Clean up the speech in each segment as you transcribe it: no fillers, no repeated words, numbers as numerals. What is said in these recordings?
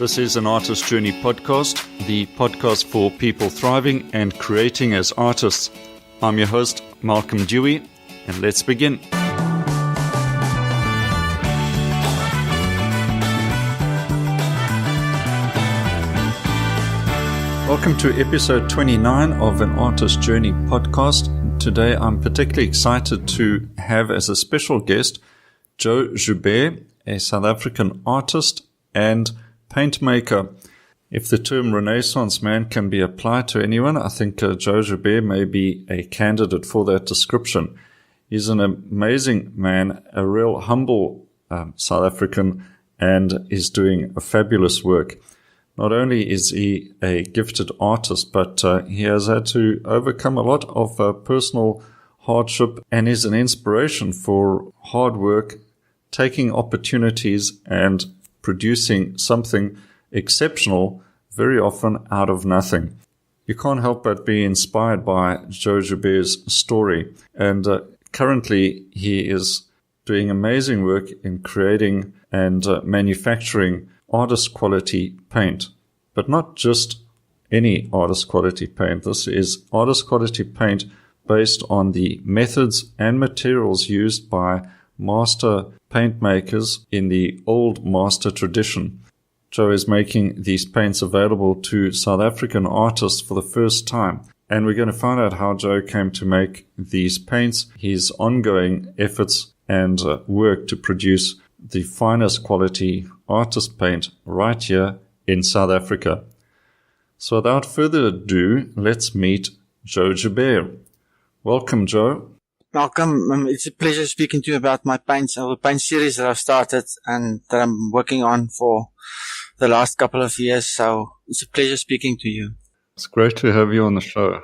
This is an Artist Journey podcast, the podcast for people thriving and creating as artists. I'm your host, Malcolm Dewey, and let's begin. Welcome to episode 29 of an Artist Journey podcast. Today I'm particularly excited to have as a special guest Joe Joubert, a South African artist and paint maker. If the term Renaissance man can be applied to anyone, I think Joe Joubert may be a candidate for that description. He's an amazing man, a real humble South African, and is doing a fabulous work. Not only is he a gifted artist, but he has had to overcome a lot of personal hardship and is an inspiration for hard work, taking opportunities and producing something exceptional, very often out of nothing. You can't help but be inspired by Joe Joubert's story. And currently he is doing amazing work in creating and manufacturing artist quality paint. But not just any artist quality paint. This is artist quality paint based on the methods and materials used by master paint makers in the old master tradition. Joe is making these paints available to South African artists for the first time. And we're going to find out how Joe came to make these paints, his ongoing efforts and work to produce the finest quality artist paint right here in South Africa. So without further ado, let's meet Joe Joubert. Welcome, Joe. Malcolm, it's a pleasure speaking to you about my paints, the paint series that I've started and that I'm working on for the last couple of years. So it's a pleasure speaking to you. It's great to have you on the show,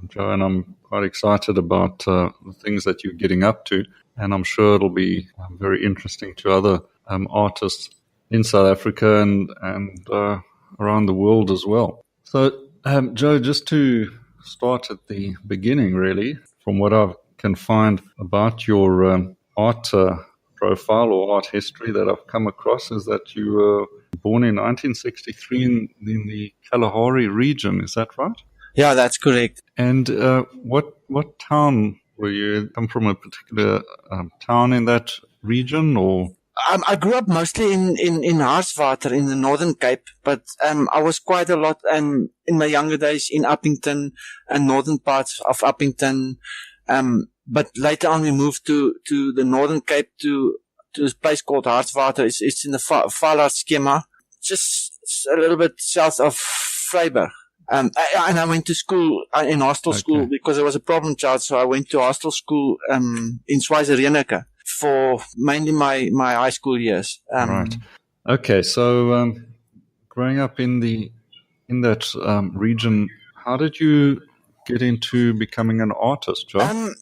Joe, and I'm quite excited about the things that you're getting up to. And I'm sure it'll be very interesting to other artists in South Africa and around the world as well. So, Joe, just to start at the beginning, really, from what I can find about your art profile or art history that I've come across, is that you were born in 1963 in the Kalahari region. Is that right? Yeah, that's correct. And what town were you? Come from a particular town in that region, or? I grew up mostly in Hartswater in the Northern Cape, but I was quite a lot in my younger days in Uppington and northern parts of Uppington. But later on we moved to the Northern Cape to a place called Hartswater. It's in the Valar schema, just a little bit south of Vryburg. And I went to school in hostel school because I was a problem child, so I went to hostel school in Schweizer for mainly my high school years. Right. Okay. So growing up in that region, how did you get into becoming an artist, Joe?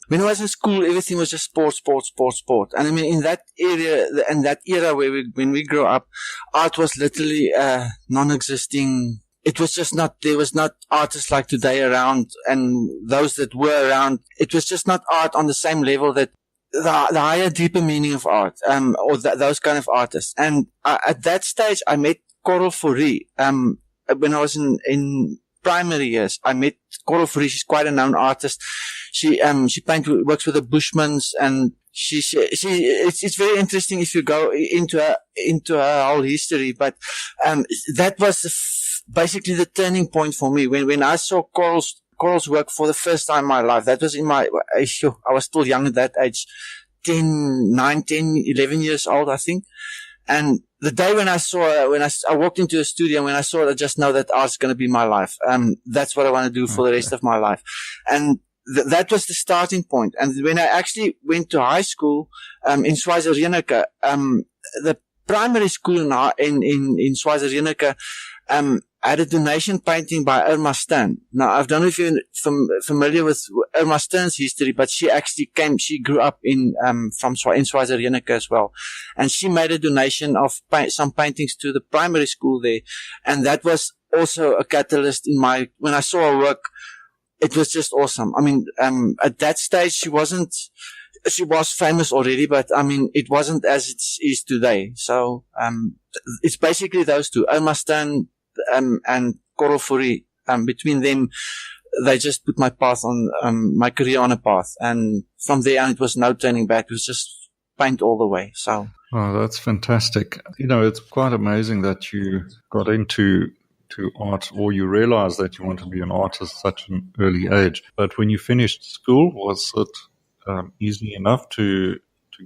When I was in school, everything was just sport. And I mean, in that area, in that era when we grew up, art was literally non-existing. It was just not, there was not artists like today around, and those that were around, it was just not art on the same level that the higher, deeper meaning of art, or those kind of artists. And at that stage, I met Coral Fourie. When I was in primary years, I met Coral Fourie. She's quite a known artist. She works with the Bushmans, and it's very interesting if you go into her whole history. But, that was basically the turning point for me. When I saw Coral's work for the first time in my life, that was I was still young at that age, 11 years old, I think. And the day when I saw her, when I walked into a studio, and when I saw it, I just know that art's going to be my life. That's what I want to do for the rest of my life. And that was the starting point. And when I actually went to high school, in Schweizer, the primary school in Schweizer, had a donation painting by Irma Stern. Now, I don't know if you're familiar with Irma Stern's history, but she grew up in Schweizer as well. And she made a donation of some paintings to the primary school there. And that was also a catalyst when I saw her work, it was just awesome. I mean, at that stage, she was famous already, but I mean, it wasn't as it is today. So, it's basically those two, Oma Stone, and Coral Fourie. Between them, they just put my path on, my career on a path. And from there on, it was no turning back. It was just paint all the way. So. Oh, that's fantastic. It's quite amazing that you got into art, or you realized that you want to be an artist at such an early age. But when you finished school, was it easy enough to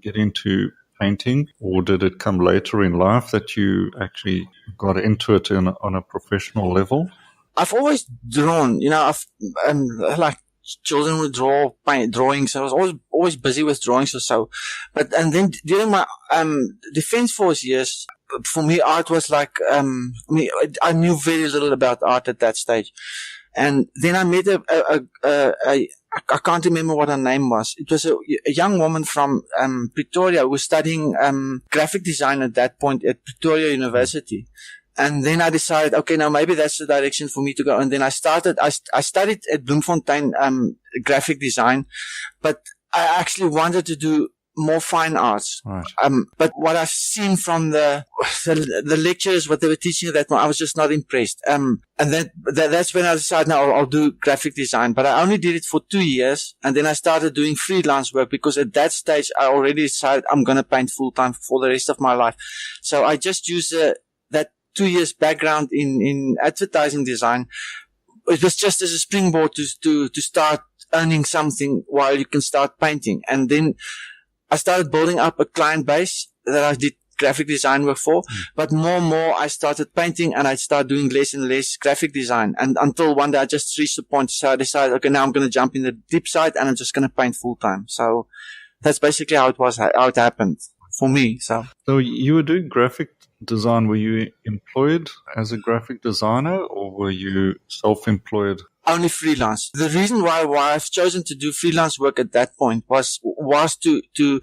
get into painting, or did it come later in life that you actually got into it on a professional level? I've always drawn, like children would paint drawings. I was always busy with drawings or so. And then during my Defence Force years, for me, art was like, I knew very little about art at that stage. And then I met I can't remember what her name was. It was a young woman from Pretoria who was studying graphic design at that point at Pretoria University. And then I decided, okay, now maybe that's the direction for me to go. And then I studied at Bloemfontein graphic design, but I actually wanted to do more fine arts. Right. But what I've seen from the lecturers, what they were teaching at that point, I was just not impressed. And that's when I decided, now I'll do graphic design. But I only did it for 2 years. And then I started doing freelance work, because at that stage, I already decided I'm going to paint full time for the rest of my life. So I just used that 2 years background in advertising design. It was just as a springboard to start earning something while you can start painting. And then I started building up a client base that I did graphic design work for, but more and more I started painting, and I started doing less and less graphic design. And until one day I just reached the point, so I decided, okay, now I'm going to jump in the deep side and I'm just going to paint full time. So that's basically how it happened for me. So you were doing graphic design. Were you employed as a graphic designer, or were you self-employed? Only freelance. The reason why I've chosen to do freelance work at that point was to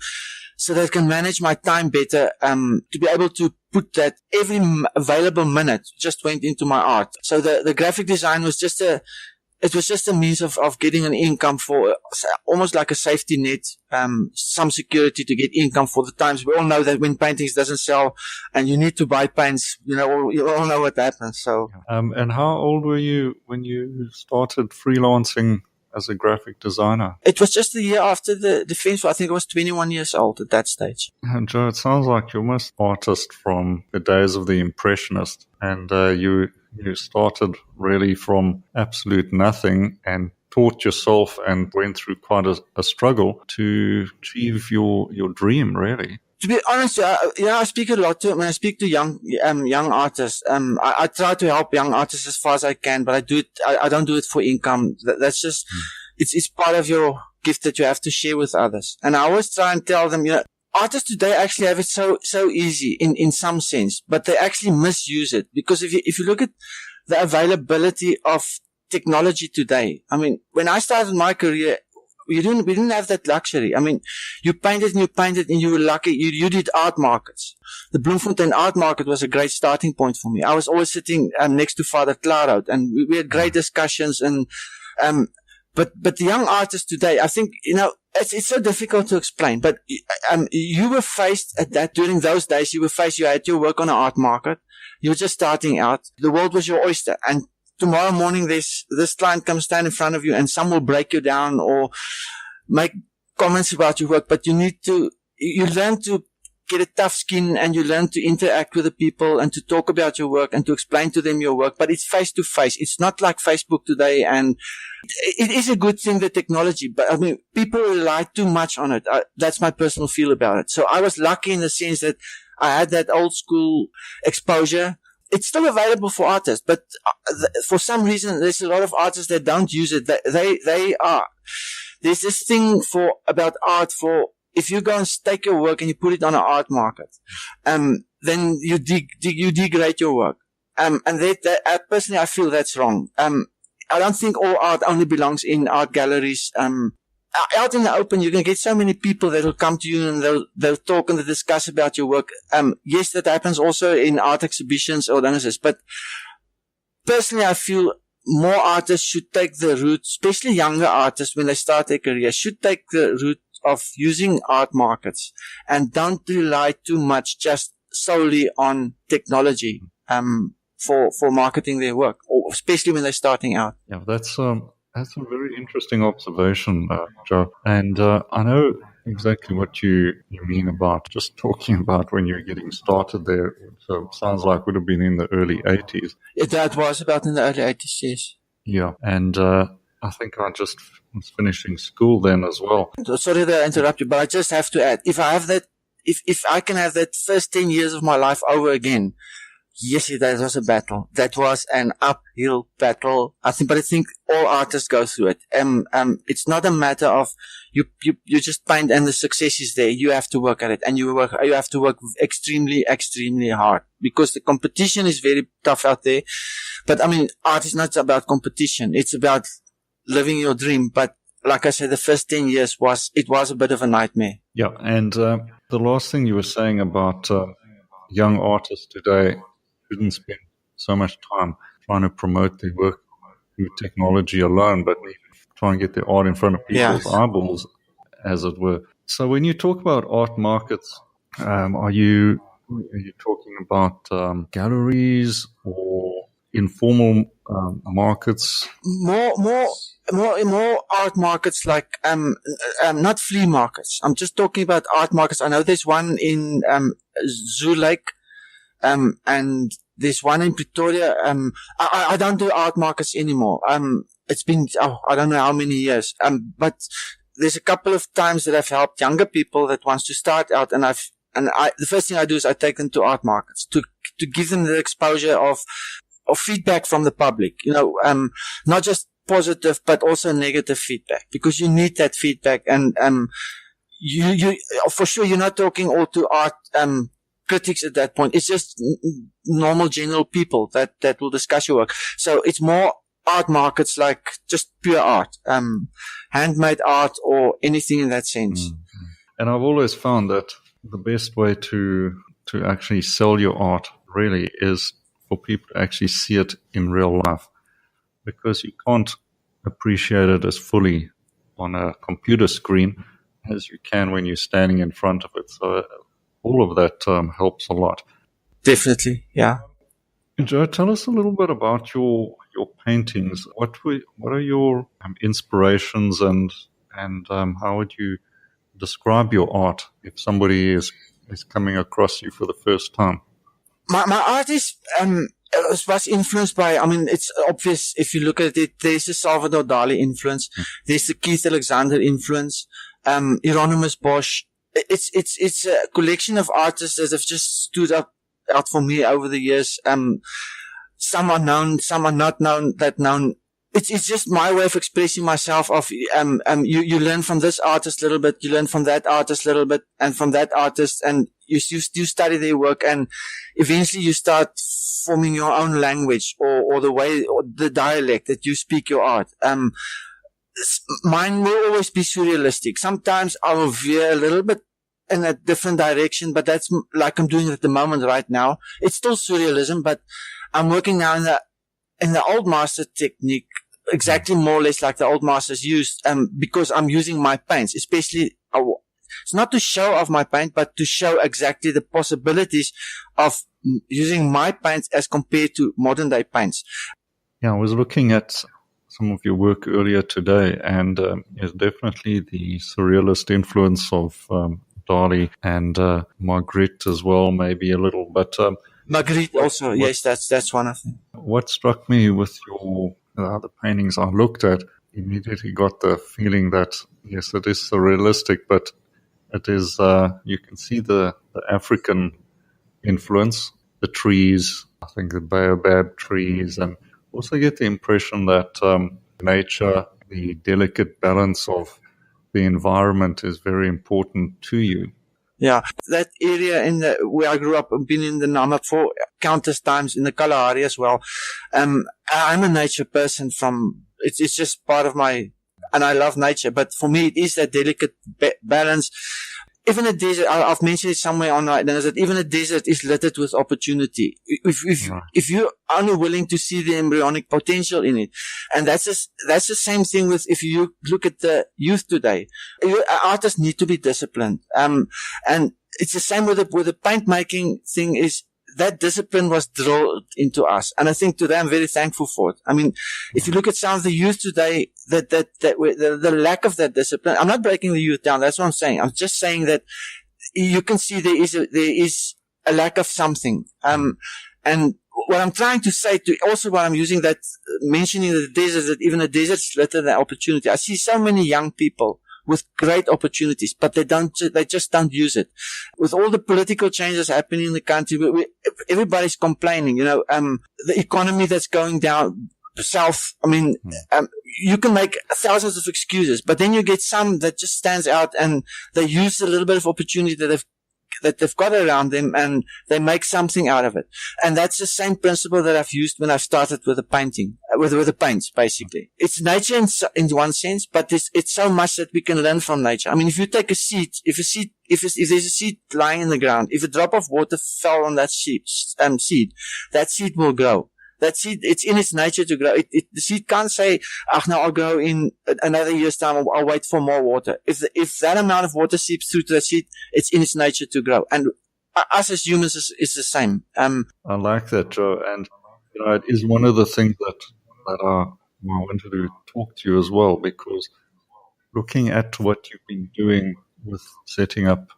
so that I can manage my time better, to be able to put that every available minute just went into my art. So the graphic design was just a means of getting an income for almost like a safety net, some security to get income for the times. We all know that when paintings doesn't sell and you need to buy paints, you all know what happens. So, and how old were you when you started freelancing as a graphic designer? It was just the year after the Defence. I think I was 21 years old at that stage. And Joe, it sounds like you're almost an artist from the days of the Impressionist, and you started really from absolute nothing and taught yourself and went through quite a struggle to achieve your dream, really. To be honest, I speak a lot when I speak to young artists. I try to help young artists as far as I can, but I don't do it for income. That's just, it's part of your gift that you have to share with others. And I always try and tell them, artists today actually have it so easy in some sense, but they actually misuse it. Because if you look at the availability of technology today, I mean, when I started my career, we didn't have that luxury. I mean, you painted and you were lucky. You did art markets. The Bloemfontein art market was a great starting point for me. I was always sitting next to Father Clarout, and we had great discussions. And but the young artists today, I think, it's so difficult to explain. But you were faced at that during those days. You had your work on an art market. You were just starting out. The world was your oyster, and tomorrow morning, this client comes stand in front of you, and some will break you down or make comments about your work. But you learn to get a tough skin, and you learn to interact with the people and to talk about your work and to explain to them your work. But it's face to face. It's not like Facebook today. And it is a good thing, the technology, but I mean, people rely too much on it. That's my personal feel about it. So I was lucky in the sense that I had that old school exposure. It's still available for artists, but for some reason, there's a lot of artists that don't use it. There's this thing about art if you go and stake your work and you put it on an art market, then you degrade your work. And personally, I feel that's wrong. I don't think all art only belongs in art galleries. Out in the open, you can get so many people that will come to you and they'll talk and they'll discuss about your work. Yes, that happens also in art exhibitions or analysis, but personally, I feel more artists should take the route, especially younger artists when they start their career, should take the route of using art markets and don't rely too much just solely on technology for marketing their work, or especially when they're starting out. Yeah, that's a very interesting observation, Joe. And I know exactly what you mean about just talking about when you're getting started there. So it sounds like it would have been in the early 80s. That was about in the early 80s, yes. Yeah, and I think I just was finishing school then as well. Sorry that I interrupt you, but I just have to add, if I can have that first 10 years of my life over again, yes, that was a battle. That was an uphill battle. I think all artists go through it. It's not a matter of you just paint and the success is there. You have to work at it, and you have to work extremely, extremely hard because the competition is very tough out there. But I mean, art is not about competition. It's about living your dream. But like I said, the first 10 years was a bit of a nightmare. Yeah. And, the last thing you were saying about, young artists today shouldn't spend so much time trying to promote their work through technology alone, but try and get their art in front of people's eyeballs, as it were. So when you talk about art markets, are you talking about galleries or informal markets? More art markets, like not flea markets. I'm just talking about art markets. I know there's one in Zoo Lake, and there's one in Pretoria. I don't do art markets anymore. It's been I don't know how many years. But there's a couple of times that I've helped younger people that wants to start out, and the first thing I do is I take them to art markets to give them the exposure of feedback from the public. Not just positive, but also negative feedback, because you need that feedback. And you for sure, you're not talking all to art critics at that point. It's just normal general people that will discuss your work. So it's more art markets, like just pure art, handmade art or anything in that sense. Mm-hmm. And I've always found that the best way to actually sell your art really is for people to actually see it in real life, because you can't appreciate it as fully on a computer screen as you can when you're standing in front of it. So all of that helps a lot. Definitely, yeah. Joe, tell us a little bit about your paintings. What are your inspirations, and how would you describe your art if somebody is coming across you for the first time? My art was influenced by, I mean, it's obvious if you look at it. There's a Salvador Dali influence. There's the Keith Alexander influence. Hieronymus Bosch. It's a collection of artists that have just stood out for me over the years. Some are known, some are not known. It's just my way of expressing myself. You learn from this artist a little bit, you learn from that artist a little bit, and from that artist, and you study their work, and eventually you start forming your own language or the way, or the dialect that you speak your art. Mine will always be surrealistic. Sometimes I will veer a little bit in a different direction, but that's like I'm doing at the moment right now. It's still surrealism, but I'm working now in the old master technique, exactly more or less like the old masters used, because I'm using my paints, especially, it's not to show off my paint, but to show exactly the possibilities of using my paints as compared to modern day paints. Yeah, I was looking at some of your work earlier today, and there's definitely the surrealist influence of Dali and Magritte as well, maybe a little. But Magritte also, yes, that's one of them. What struck me with your the paintings I looked at, immediately got the feeling that yes, it is surrealistic, but it is you can see the African influence, the trees, I think the baobab trees, and also get the impression that nature, the delicate balance of the environment is very important to you. Yeah, that area where I grew up, I've been in the Nama for countless times, in the Kalahari as well. I'm a nature person it's just part of and I love nature, but for me it is that delicate balance. even a desert, I've mentioned it somewhere online, that even a desert is littered with opportunity. If you're only willing to see the embryonic potential in it. And that's the same thing with, if you look at the youth today, artists need to be disciplined. And it's the same with the paint making thing is, that discipline was drilled into us. And I think today I'm very thankful for it. I mean, if you look at some of the youth today, the lack of that discipline, I'm not breaking the youth down. That's what I'm saying. I'm just saying that you can see there is a lack of something. And what I'm trying to say also what I'm using that, mentioning the desert, that even the desert's littered the opportunity. I see so many young people with great opportunities, but they just don't use it. With all the political changes happening in the country, everybody's complaining, the economy that's going down south. I mean, you can make thousands of excuses, but then you get some that just stands out and they use a little bit of opportunity that they've got around them and they make something out of it. And that's the same principle that I've used when I started with the painting, with the paints, basically. It's nature in one sense, but it's so much that we can learn from nature. I mean, if you take a seed, if there's a seed lying in the ground, if a drop of water fell on that seed, that seed will grow. That seed, it's in its nature to grow. The seed can't say, now I'll grow in another year's time, or I'll wait for more water. If that amount of water seeps through to the seed, it's in its nature to grow. And us as humans is the same. I like that, Joe. And, it is one of the things that I wanted to talk to you as well, because looking at what you've been doing with setting up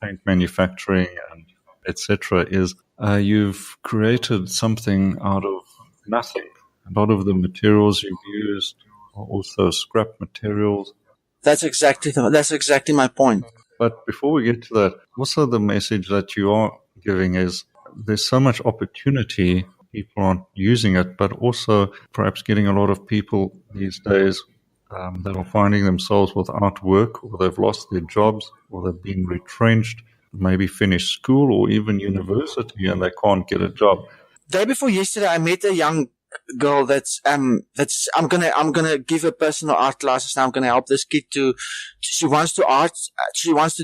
paint manufacturing and etc., is you've created something out of nothing. A lot of the materials you've used are also scrap materials. That's exactly my point. But before we get to that, also the message that you are giving is there's so much opportunity, people aren't using it, but also perhaps getting a lot of people these days that are finding themselves without work, or they've lost their jobs, or they've been retrenched, maybe finished school or even university, and they can't get a job. Day before yesterday, I met a young girl I'm gonna give her personal art classes now. I'm gonna help this kid she wants to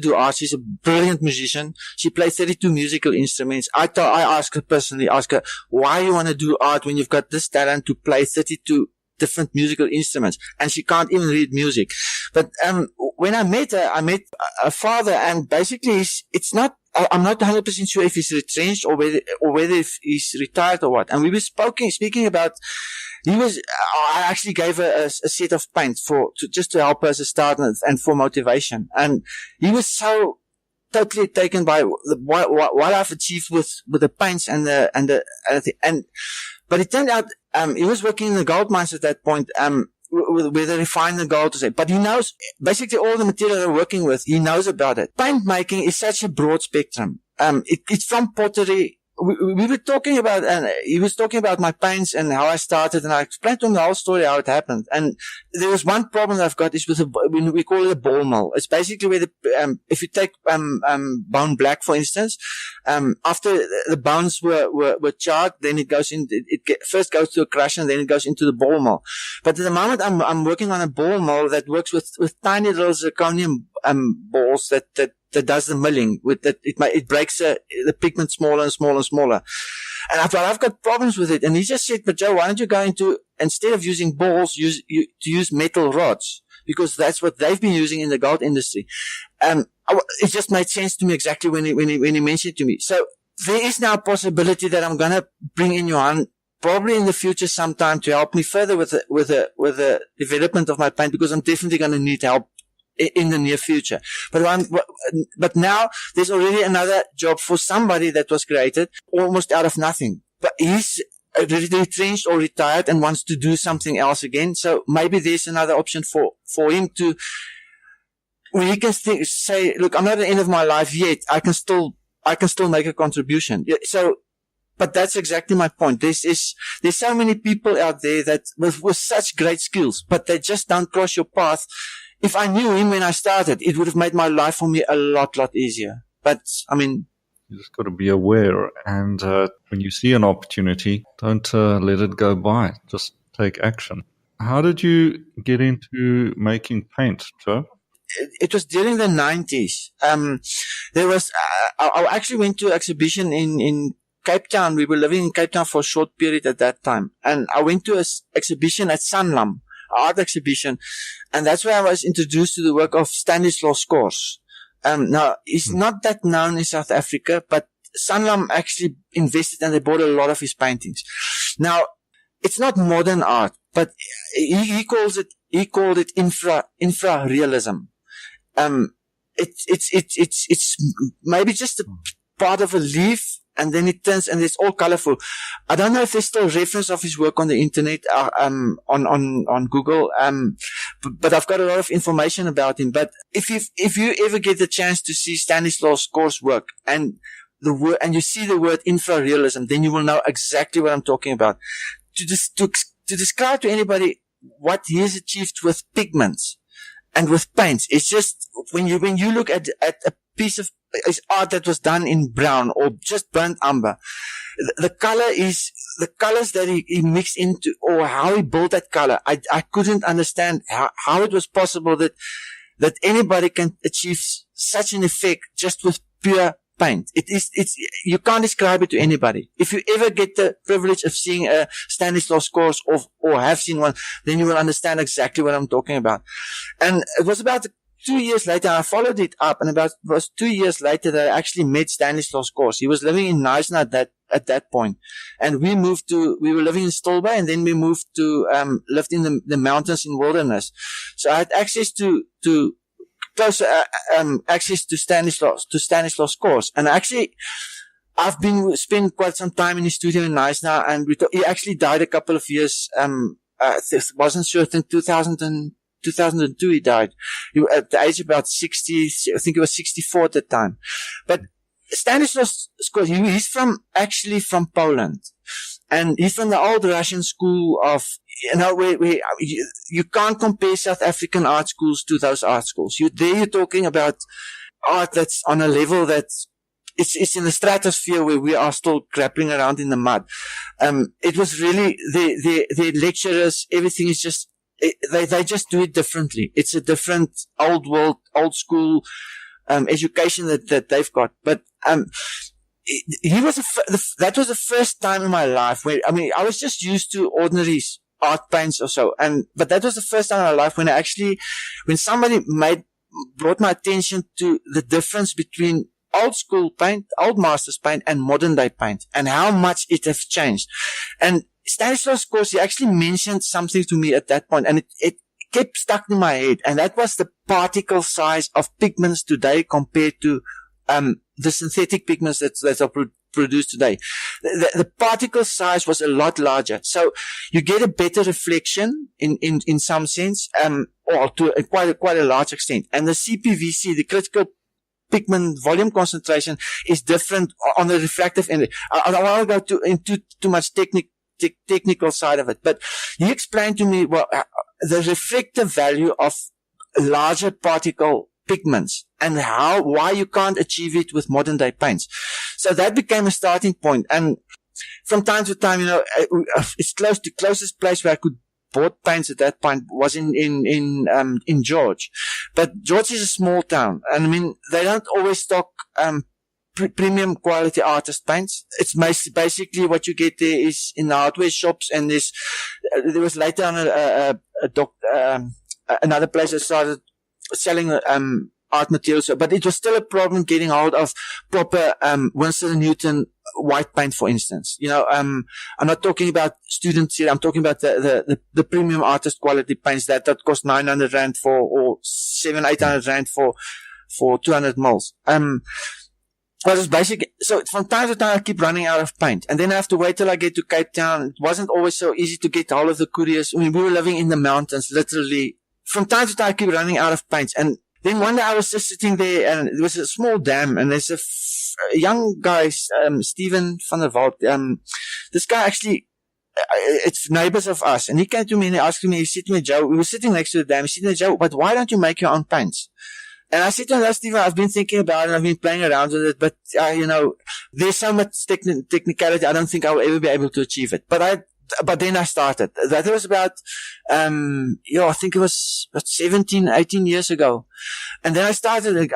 do art. She's a brilliant musician. She plays 32 musical instruments. I asked her, why you want to do art when you've got this talent to play 32 different musical instruments, and she can't even read music. But when I met her, I met a father, and basically I'm not 100% sure if he's retrenched or whether if he's retired or what. And we were speaking about, I actually gave her a set of paint just to help her as a start and for motivation. And he was so totally taken by what I've achieved with the paints but it turned out, he was working in the gold mines at that point, where they refine the gold to say, but he knows basically all the material they're working with, he knows about it. Paint making is such a broad spectrum. It's from pottery. We were talking about, and he was talking about my paints and how I started, and I explained to him the whole story, how it happened. And there was one problem that I've got is we call it a ball mill. It's basically where if you take, bone black, for instance, after the bones were charred, then it goes in, first goes to a crusher and then it goes into the ball mill. But at the moment I'm working on a ball mill that works with tiny little zirconium, balls that does the milling with that. It breaks the pigment smaller and smaller and smaller. And I've got problems with it. And he just said, but Joe, why don't you go instead of using balls, use metal rods? Because that's what they've been using in the gold industry. It just made sense to me exactly when he mentioned it to me. So there is now a possibility that I'm going to bring in Johan probably in the future sometime to help me further with the development of my paint, because I'm definitely going to need help in the near future. But now there's already another job for somebody that was created almost out of nothing. But he's retrenched or retired and wants to do something else again. So maybe there's another option for him where he can say, look, I'm not at the end of my life yet. I can still make a contribution. But that's exactly my point. There's so many people out there that with such great skills, but they just don't cross your path. If I knew him when I started, it would have made my life for me a lot easier. But, I mean, you just got to be aware. And when you see an opportunity, don't let it go by. Just take action. How did you get into making paint, Joe? it was during the 90s. There was, I actually went to an exhibition in Cape Town. We were living in Cape Town for a short period at that time. And I went to an exhibition at Sanlam, an art exhibition. And that's where I was introduced to the work of Stanislaus Kors. Now, he's not that known in South Africa, but Sanlam actually invested and they bought a lot of his paintings. Now, it's not modern art, but he called it infra-realism. It's maybe just a part of a leaf, and then it turns, and it's all colorful. I don't know if there's still reference of his work on the internet, on Google, but I've got a lot of information about him. But if you ever get the chance to see Stanislaus Kors' work, and you see the word infra-realism, then you will know exactly what I'm talking about. To describe to anybody what he has achieved with pigments and with paints, it's just, when you look at a piece of art that was done in brown or just burnt umber, the colors that he mixed into, or how he built that color, I couldn't understand how it was possible that anybody can achieve such an effect just with pure paint. You can't describe it to anybody. If you ever get the privilege of seeing a Stanislaus Kors or have seen one, then you will understand exactly what I'm talking about. And it was about 2 years later, I followed it up, and it was 2 years later that I actually met Stanislaus Kors. He was living in Knysna at that point. And we were living in Stolbay, and then we moved to, lived in the mountains in wilderness. So I had access to close access to Stanislaus Kors. And actually, I've spent quite some time in his studio in Knysna, and he actually died a couple of years, wasn't sure, I think 2002 he died. At the age of about 60, I think he was 64 at the time. But Stanislaus Kors, he's actually from Poland. And he's from the old Russian school of, where you can't compare South African art schools to those art schools. You're talking about art that's on a level that's, it's in the stratosphere where we are still grappling around in the mud. It was really, the lecturers, everything is just, they just do it differently. It's a different old school, education that they've got. But, that was the first time in my life where, I was just used to ordinary art paints or so. But that was the first time in my life when somebody brought my attention to the difference between old school paint, old masters paint, and modern day paint, and how much it has changed. And Stanislaus Kors, he actually mentioned something to me at that point, and it kept stuck in my head. And that was the particle size of pigments today compared to, the synthetic pigments that are produced today. The particle size was a lot larger. So you get a better reflection in some sense, or to quite a large extent. And the CPVC, the critical pigment volume concentration, is different on the refractive end. I don't want to go into too much technical side of it, but he explained to me, the refractive value of larger particle pigments and why you can't achieve it with modern day paints. So that became a starting point. And from time to time, it's the closest place where I could bought paints at that point was in George. But George is a small town. And they don't always stock, premium quality artist paints. It's basically what you get there is in the hardware shops, and there was later on another place that started selling art materials, but it was still a problem getting hold of proper Winston & Newton white paint, for instance. I'm not talking about students here. I'm talking about the premium artist quality paints that cost 900 rand or 700-800 rand for 200 mils. Well, it's basic. So from time to time, I keep running out of paint, and then I have to wait till I get to Cape Town. It wasn't always so easy to get hold of the couriers. We were living in the mountains, literally. From time to time, I keep running out of paints. And then one day I was just sitting there, and there was a small dam, and there's a young guy, Steven van der Walt. This guy actually, it's neighbors of us. And he came to me and he asked me, he said to me, Joe, we were sitting next to the dam. He said to me, Joe, but why don't you make your own paints? And I said to him, Steven, I've been thinking about it, and I've been playing around with it, but, there's so much technicality, I don't think I'll ever be able to achieve it. But I but then I started. That was about, I think it was about 17, 18 years ago. And then I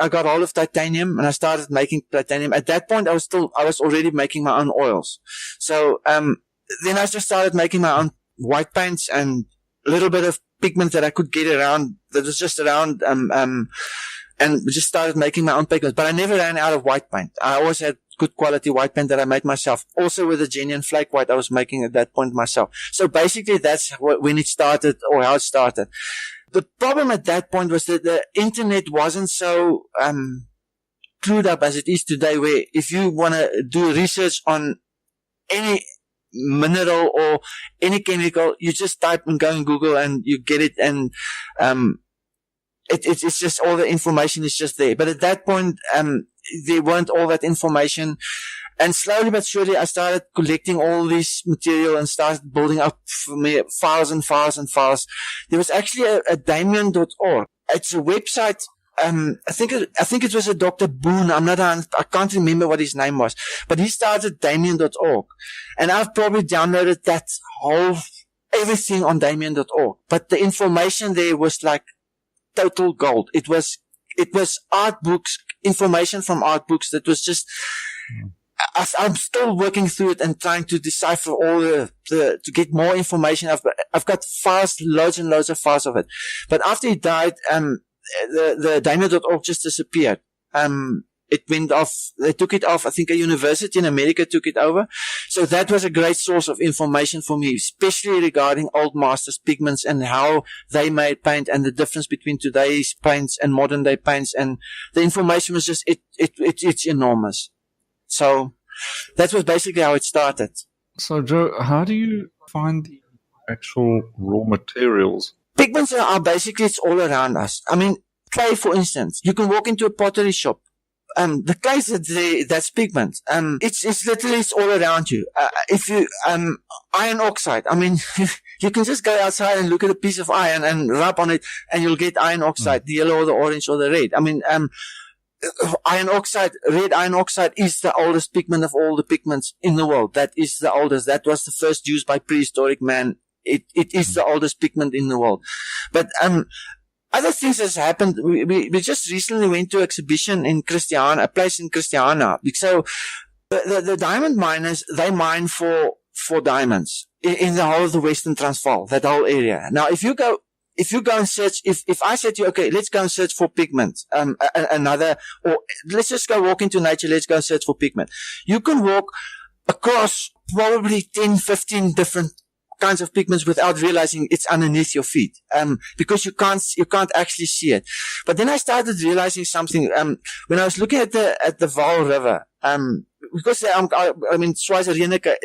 got hold of titanium and I started making titanium. At that point, I was already making my own oils. So, then I just started making my own white paints and a little bit of pigment that I could get around, that was just around, and we just started making my own pigments. But I never ran out of white paint. I always had good quality white paint that I made myself. Also with the genuine flake white I was making at that point myself. So basically that's when it started, or how it started. The problem at that point was that the internet wasn't so clued up as it is today, where if you want to do research on any mineral or any chemical, you just type and go in Google and you get it, and it's just all the information is just there. But at that point, there weren't all that information. And slowly but surely, I started collecting all this material and started building up for me files and files and files. There was actually a Damien.org. It's a website. I think it was a Dr. Boone. I can't remember what his name was, but he started Damien.org. And I've probably downloaded that everything on Damien.org. But the information there was like total gold. It was art books, information from art books that was just, I'm still working through it and trying to decipher all to get more information. I've got files, loads and loads of files of it. But after he died, the Damien.org just disappeared. It went off, they took it off. I think a university in America took it over. So that was a great source of information for me, especially regarding old masters, pigments, and how they made paint, and the difference between today's paints and modern day paints. And the information was just, it's enormous. So that was basically how it started. So Joe, how do you find the actual raw materials? Pigments are basically, it's all around us. I mean, clay, for instance, you can walk into a pottery shop. The clay that's pigment. It's literally, it's all around you. If you, iron oxide, I mean, you can just go outside and look at a piece of iron and rub on it and you'll get iron oxide, the yellow or the orange or the red. I mean, iron oxide, red iron oxide is the oldest pigment of all the pigments in the world. That is the oldest. That was the first used by prehistoric man. It is the oldest pigment in the world. But, other things has happened. We just recently went to an exhibition in Christiana, a place in Christiana. So the diamond miners, they mine for diamonds in the whole of the Western Transvaal, that whole area. Now, if you go and search, if I said to you, okay, let's go and search for pigment, or let's just go walk into nature, let's go and search for pigment. You can walk across probably 10, 15 different kinds of pigments without realizing it's underneath your feet, because you can't actually see it. But then I started realizing something, when I was looking at the Vaal River, because Schweizer,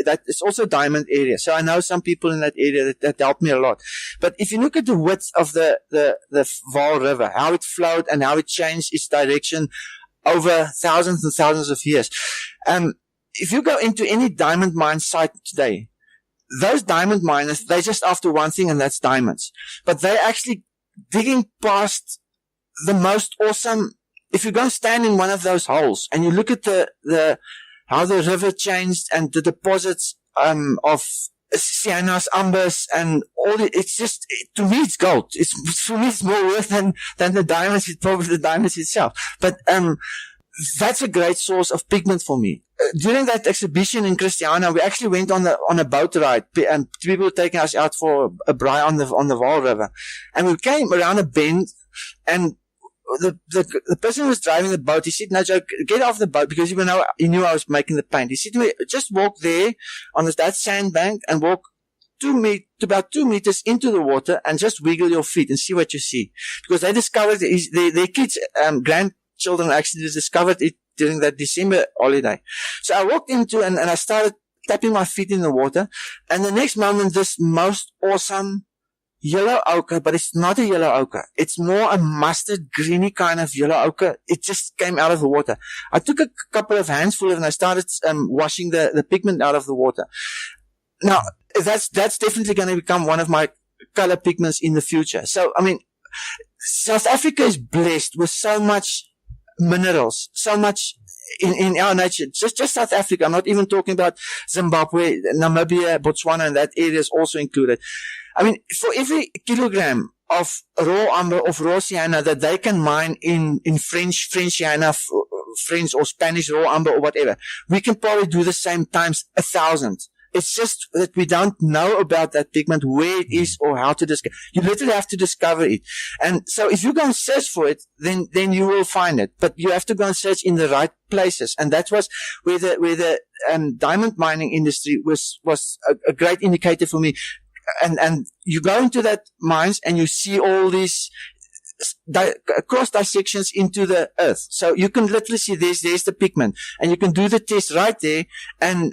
that is also a diamond area. So I know some people in that area that helped me a lot. But if you look at the width of the Vaal River, how it flowed and how it changed its direction over thousands and thousands of years. If you go into any diamond mine site today, those diamond miners, they're just after one thing, and that's diamonds. But they're actually digging past the most awesome. If you go and stand in one of those holes and you look at how the river changed and the deposits, of cyanos, ambers, and all it's just, to me, it's gold. For me, it's more worth than the diamonds. It's probably the diamonds itself. But, that's a great source of pigment for me. During that exhibition in Christiana, we actually went on a boat ride, and people were taking us out for a braai on the Vaal River. And we came around a bend, and the person who was driving the boat, he said, "No, Joe, get off the boat," because he knew I was making the paint. He said to me, "Just walk there on that sandbank and walk about 2 meters into the water and just wiggle your feet and see what you see." Because they discovered their kids, grandchildren actually discovered it during that December holiday. So I walked into and I started tapping my feet in the water, and the next moment, this most awesome yellow ochre, but it's not a yellow ochre. It's more a mustard greeny kind of yellow ochre. It just came out of the water. I took a couple of handsful and I started washing the pigment out of the water. Now, that's definitely going to become one of my color pigments in the future. So, I mean, South Africa is blessed with so much minerals, so much in our nature. Just South Africa. I'm not even talking about Zimbabwe, Namibia, Botswana, and that area is also included. I mean, for every kilogram of raw amber, of raw sienna that they can mine in French sienna, French or Spanish raw amber or whatever, we can probably do the same times 1,000. It's just that we don't know about that pigment, where it is or how to discover. You literally have to discover it. And so if you go and search for it, then you will find it. But you have to go and search in the right places. And that was where the diamond mining industry was a great indicator for me. And you go into that mines and you see all these cross dissections into the earth. So you can literally see there's the pigment, and you can do the test right there. And,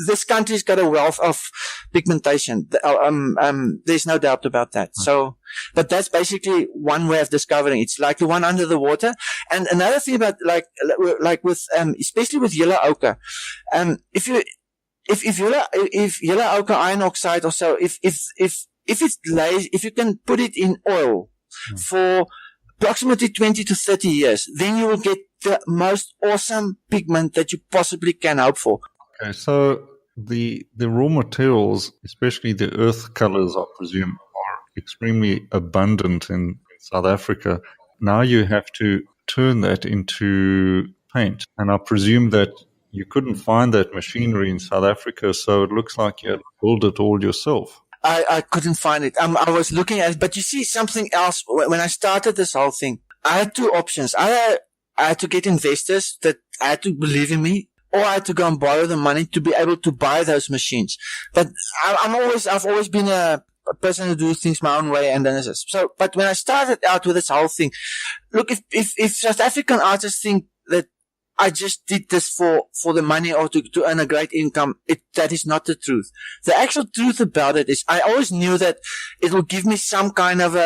this country's got a wealth of pigmentation. There's no doubt about that. So, but that's basically one way of discovering. It's like the one under the water. And another thing about like with, especially with yellow ochre, if yellow ochre iron oxide or so, if you can put it in oil for approximately 20 to 30 years, then you will get the most awesome pigment that you possibly can hope for. Okay, so the raw materials, especially the earth colors, I presume, are extremely abundant in South Africa. Now you have to turn that into paint. And I presume that you couldn't find that machinery in South Africa, so it looks like you had to build it all yourself. I couldn't find it. I was looking at it, but you see something else. When I started this whole thing, I had two options. I had to get investors that had to believe in me, or I had to go and borrow the money to be able to buy those machines. But I've always been a person who do things my own way, and then so. But when I started out with this whole thing, look, if South African artists think that I just did this for the money or to earn a great income, that is not the truth. The actual truth about it is I always knew that it will give me some kind of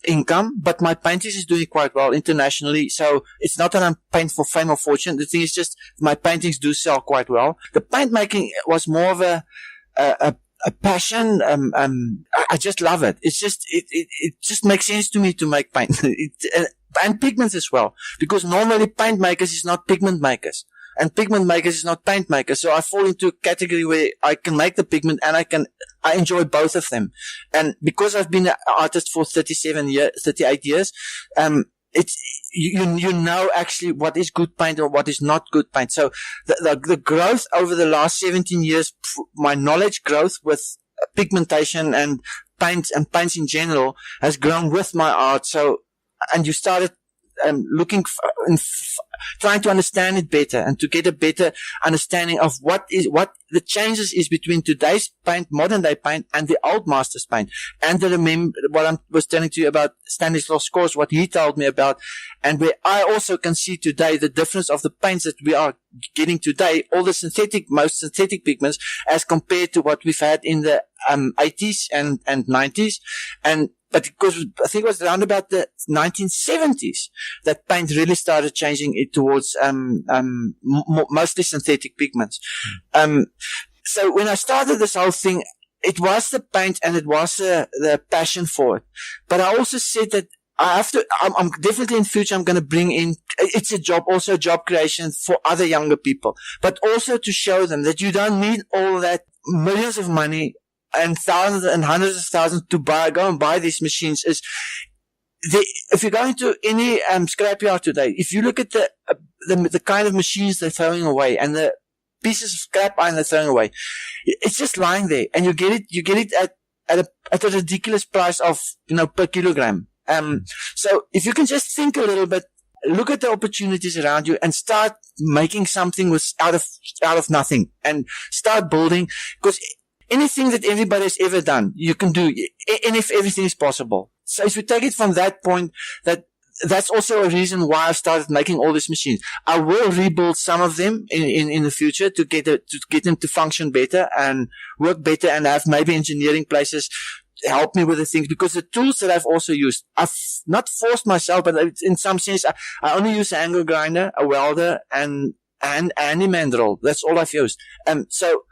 income, but my painting is doing quite well internationally. So it's not that I'm painting for fame or fortune. The thing is just my paintings do sell quite well. The paint making was more of a passion. I just love it. It's just, it just makes sense to me to make paint. And pigments as well, because normally paint makers is not pigment makers, and pigment makers is not paint makers. So I fall into a category where I can make the pigment and I enjoy both of them. And because I've been an artist for 38 years, it's, you know actually what is good paint or what is not good paint. So the growth over the last 17 years, my knowledge growth with pigmentation and paints in general has grown with my art. So, and you started trying to understand it better and to get a better understanding of what the changes is between today's paint, modern day paint, and the old master's paint. And to remember what I was telling to you about Stanislaus Kors, what he told me about, and where I also can see today the difference of the paints that we are getting today, all the most synthetic pigments, as compared to what we've had in the 80s and 90s. But because I think it was around about the 1970s that paint really started changing it towards mostly synthetic pigments. So when I started this whole thing, it was the paint and it was the passion for it. But I also said that I'm definitely in future, I'm going to bring in, it's also a job creation for other younger people, but also to show them that you don't need all that millions of money and thousands and hundreds of thousands to go and buy these machines. If you go into any scrapyard today, if you look at the kind of machines they're throwing away and the pieces of scrap iron they're throwing away, it's just lying there, and you get it at a ridiculous price of per kilogram. So if you can just think a little bit, look at the opportunities around you and start making something out of nothing and start building, because anything that everybody has ever done, you can do, and if everything is possible. So if you take it from that point, that's also a reason why I started making all these machines. I will rebuild some of them in the future to get them to function better and work better, and have maybe engineering places help me with the things, because the tools that I've also used, I've not forced myself, but in some sense, I only use an angle grinder, a welder, and handyman drill. That's all I've used. So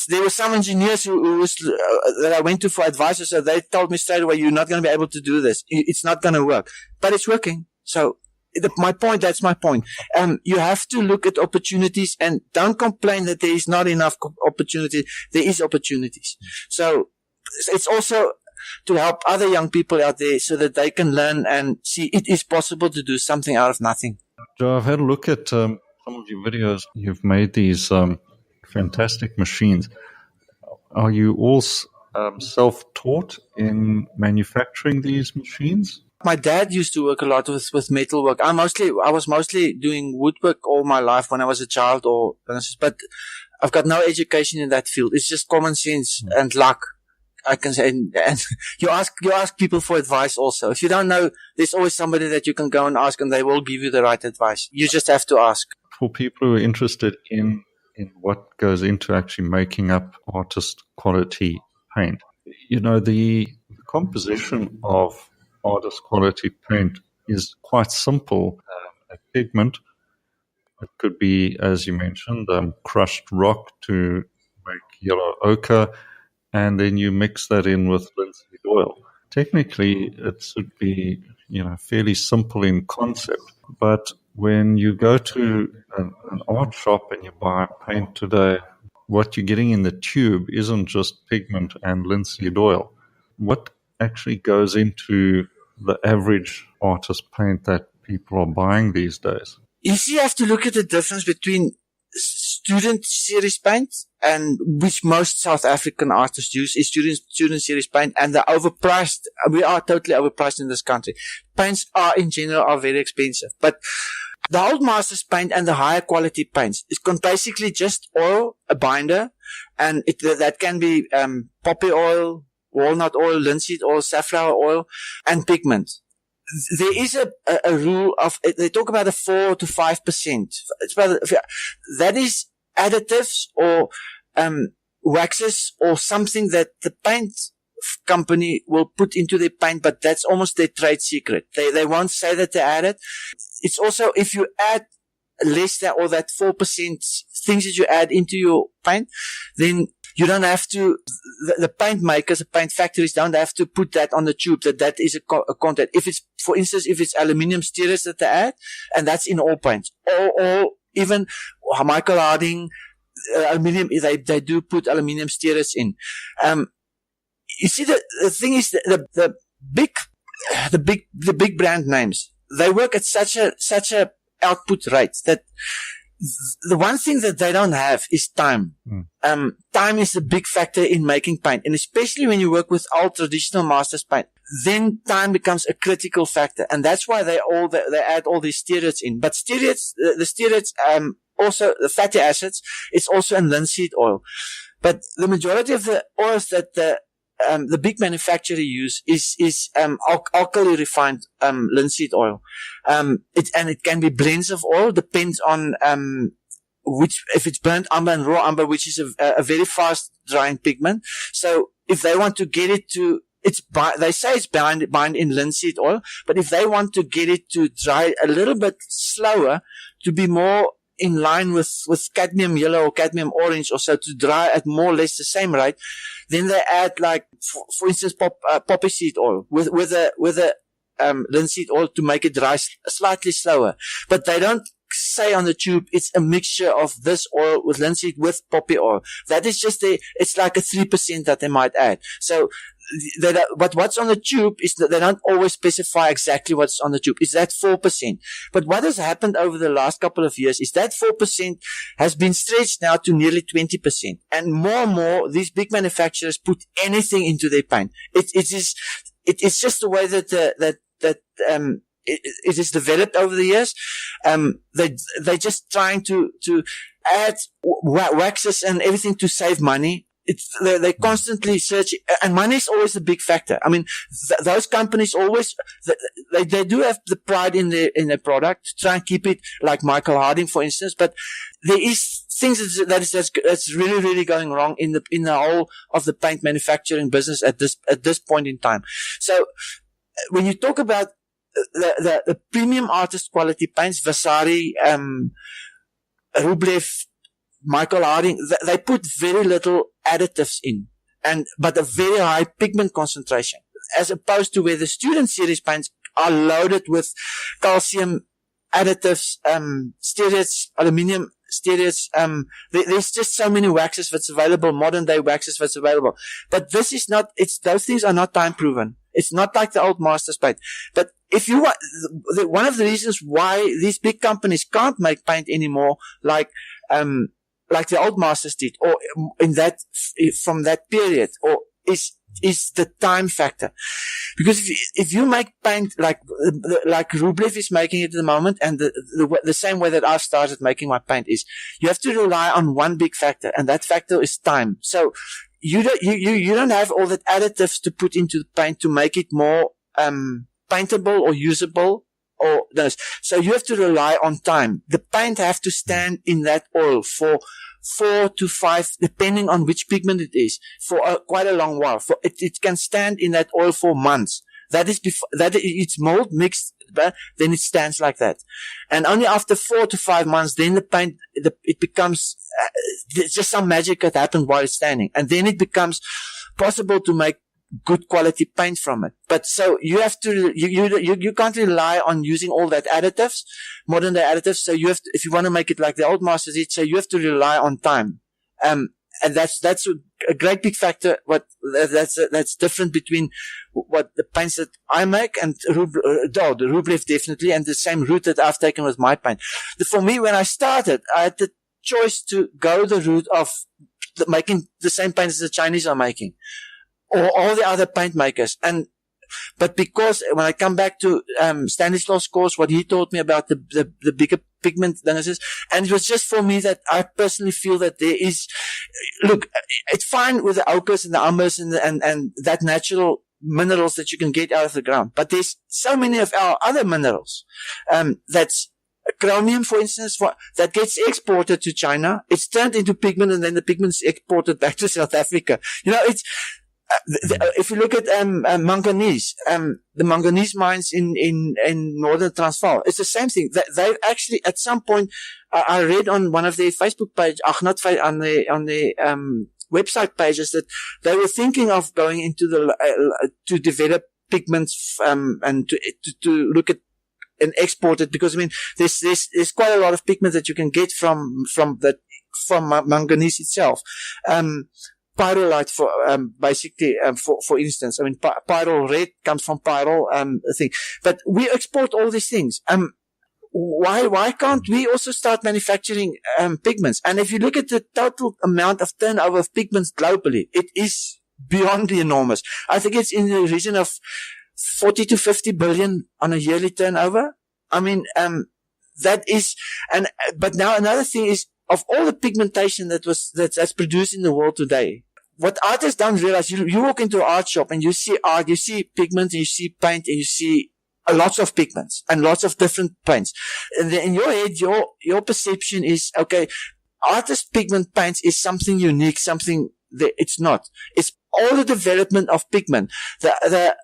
there were some engineers that I went to for advice, so they told me straight away, you're not going to be able to do this. It's not going to work. But it's working. So That's my point. You have to look at opportunities and don't complain that there is not enough opportunity. There is opportunities. So it's also to help other young people out there so that they can learn and see it is possible to do something out of nothing. Joe, I've had a look at some of your videos. You've made these fantastic machines. Are you all self-taught in manufacturing these machines? My dad used to work a lot with metal work. I was mostly doing woodwork all my life when I was a child, but I've got no education in that field. It's just common sense and luck, I can say. And you ask people for advice also. If you don't know, there's always somebody that you can go and ask, and they will give you the right advice. You just have to ask. For people who are interested in what goes into actually making up artist quality paint, the composition of artist quality paint is quite simple. A pigment, it could be, as you mentioned, crushed rock to make yellow ochre, and then you mix that in with linseed oil. Technically, it should be, fairly simple in concept, but when you go to an art shop and you buy paint today, what you're getting in the tube isn't just pigment and linseed oil. What actually goes into the average artist paint that people are buying these days? You see, you have to look at the difference between student series paint, and which most South African artists use, is student series paint, and the overpriced. We are totally overpriced in this country. Paints in general are very expensive, but the old masters paint and the higher quality paints is basically just oil, a binder, and that can be poppy oil, walnut oil, linseed oil, safflower oil, and pigment. There is a rule of, they talk about a 4 to 5%. That is additives or waxes or something that the paint company will put into their paint, but that's almost their trade secret. They won't say that they add it. It's also, if you add less than, or that 4% things that you add into your paint, then you don't have to, the paint makers, the paint factories don't have to put that on the tube, that is a content. If it's, for instance, if it's aluminium stearate that they add, and that's in all paints, or even Michael Harding, aluminium, they do put aluminium stearates in. You see, the thing is, the big brand names, they work at such a output rate that the one thing that they don't have is time. Time is a big factor in making paint, and especially when you work with old traditional masters paint, then time becomes a critical factor, and that's why they add all these stearates in. But the stearates, also the fatty acids, it's also in linseed oil. But the majority of the oils that the big manufacturer use is alkali refined linseed oil. It can be blends of oil, depends on if it's burnt umber and raw umber, which is a very fast drying pigment. So if they want to get it to, they say it's bind in linseed oil, but if they want to get it to dry a little bit slower, to be more in line with cadmium yellow or cadmium orange, or so, to dry at more or less the same rate, then they add, like, for instance, poppy seed oil with a linseed oil to make it dry slightly slower. But they don't say on the tube it's a mixture of this oil with linseed with poppy oil. That is just it's like a 3% that they might add. So, but what's on the tube is that they don't always specify exactly what's on the tube. Is that 4%? But what has happened over the last couple of years is that 4% has been stretched now to nearly 20%. And more, these big manufacturers put anything into their paint. It's just the way that it is developed over the years. They're just trying to add waxes and everything to save money. They constantly search, and money is always a big factor. I mean, those companies always, they do have the pride in their product, to try and keep it like Michael Harding, for instance, but there is things that's really, really going wrong in the whole of the paint manufacturing business at this point in time. So when you talk about the premium artist quality paints, Vasari, Rublev, Michael Harding, they put very little additives in, but a very high pigment concentration, as opposed to where the student series paints are loaded with calcium additives, stearates, aluminium stearates. There's just so many waxes that's available, modern day waxes that's available. But this is not, those things are not time proven. It's not like the old Masters paint. But if you want, one of the reasons why these big companies can't make paint anymore, like the old Masters did, or from that period, or is the time factor. Because if you make paint like Rublev is making it at the moment, and the same way that I've started making my paint is, you have to rely on one big factor, and that factor is time. So you don't have all that additives to put into the paint to make it more paintable or usable or those. So you have to rely on time. The paint have to stand in that oil for 4 to 5, depending on which pigment it is, for quite a long while. It can stand in that oil for months. That is before that it's mold mixed, but then it stands like that. And only after 4 to 5 months, then the paint it becomes there's just some magic that happened while it's standing, and then it becomes possible to make good quality paint from it. But so you have to, you can't rely on using all that additives, modern day additives. So you have to, if you want to make it like the old masters did, so you have to rely on time. And that's a great big factor. That's different between what the paints that I make and the Rublev definitely, and the same route that I've taken with my paint. For me, when I started, I had the choice to go the route of making the same paint as the Chinese are making, or all the other paint makers. But because when I come back to Stanislaus' course, what he taught me about the bigger pigment analysis, and it was just for me that I personally feel that there is, look, it's fine with the ochres and the ambers and that natural minerals that you can get out of the ground, but there's so many of our other minerals, that's chromium, for instance, that gets exported to China. It's turned into pigment, and then the pigment's exported back to South Africa. It's, if you look at manganese, the manganese mines in northern Transvaal, it's the same thing. They've actually, at some point, I read on one of their Facebook page, on the website pages, that they were thinking of going into to develop pigments, and to look at and export it, because I mean, there's quite a lot of pigment that you can get from manganese itself. Pyrrolite, for instance. I mean, pyrrol red comes from pyrrol, thing. But we export all these things. Why can't we also start manufacturing, pigments? And if you look at the total amount of turnover of pigments globally, it is beyond enormous. I think it's in the region of 40 to 50 billion on a yearly turnover. I mean, that is, but now another thing is, of all the pigmentation that's produced in the world today, what artists don't realize, you walk into an art shop and you see art, you see pigments, and you see paint, and you see lots of pigments and lots of different paints. And then in your head, your perception is, okay, artist pigment paints is something unique, something that it's not. It's all the development of pigment. The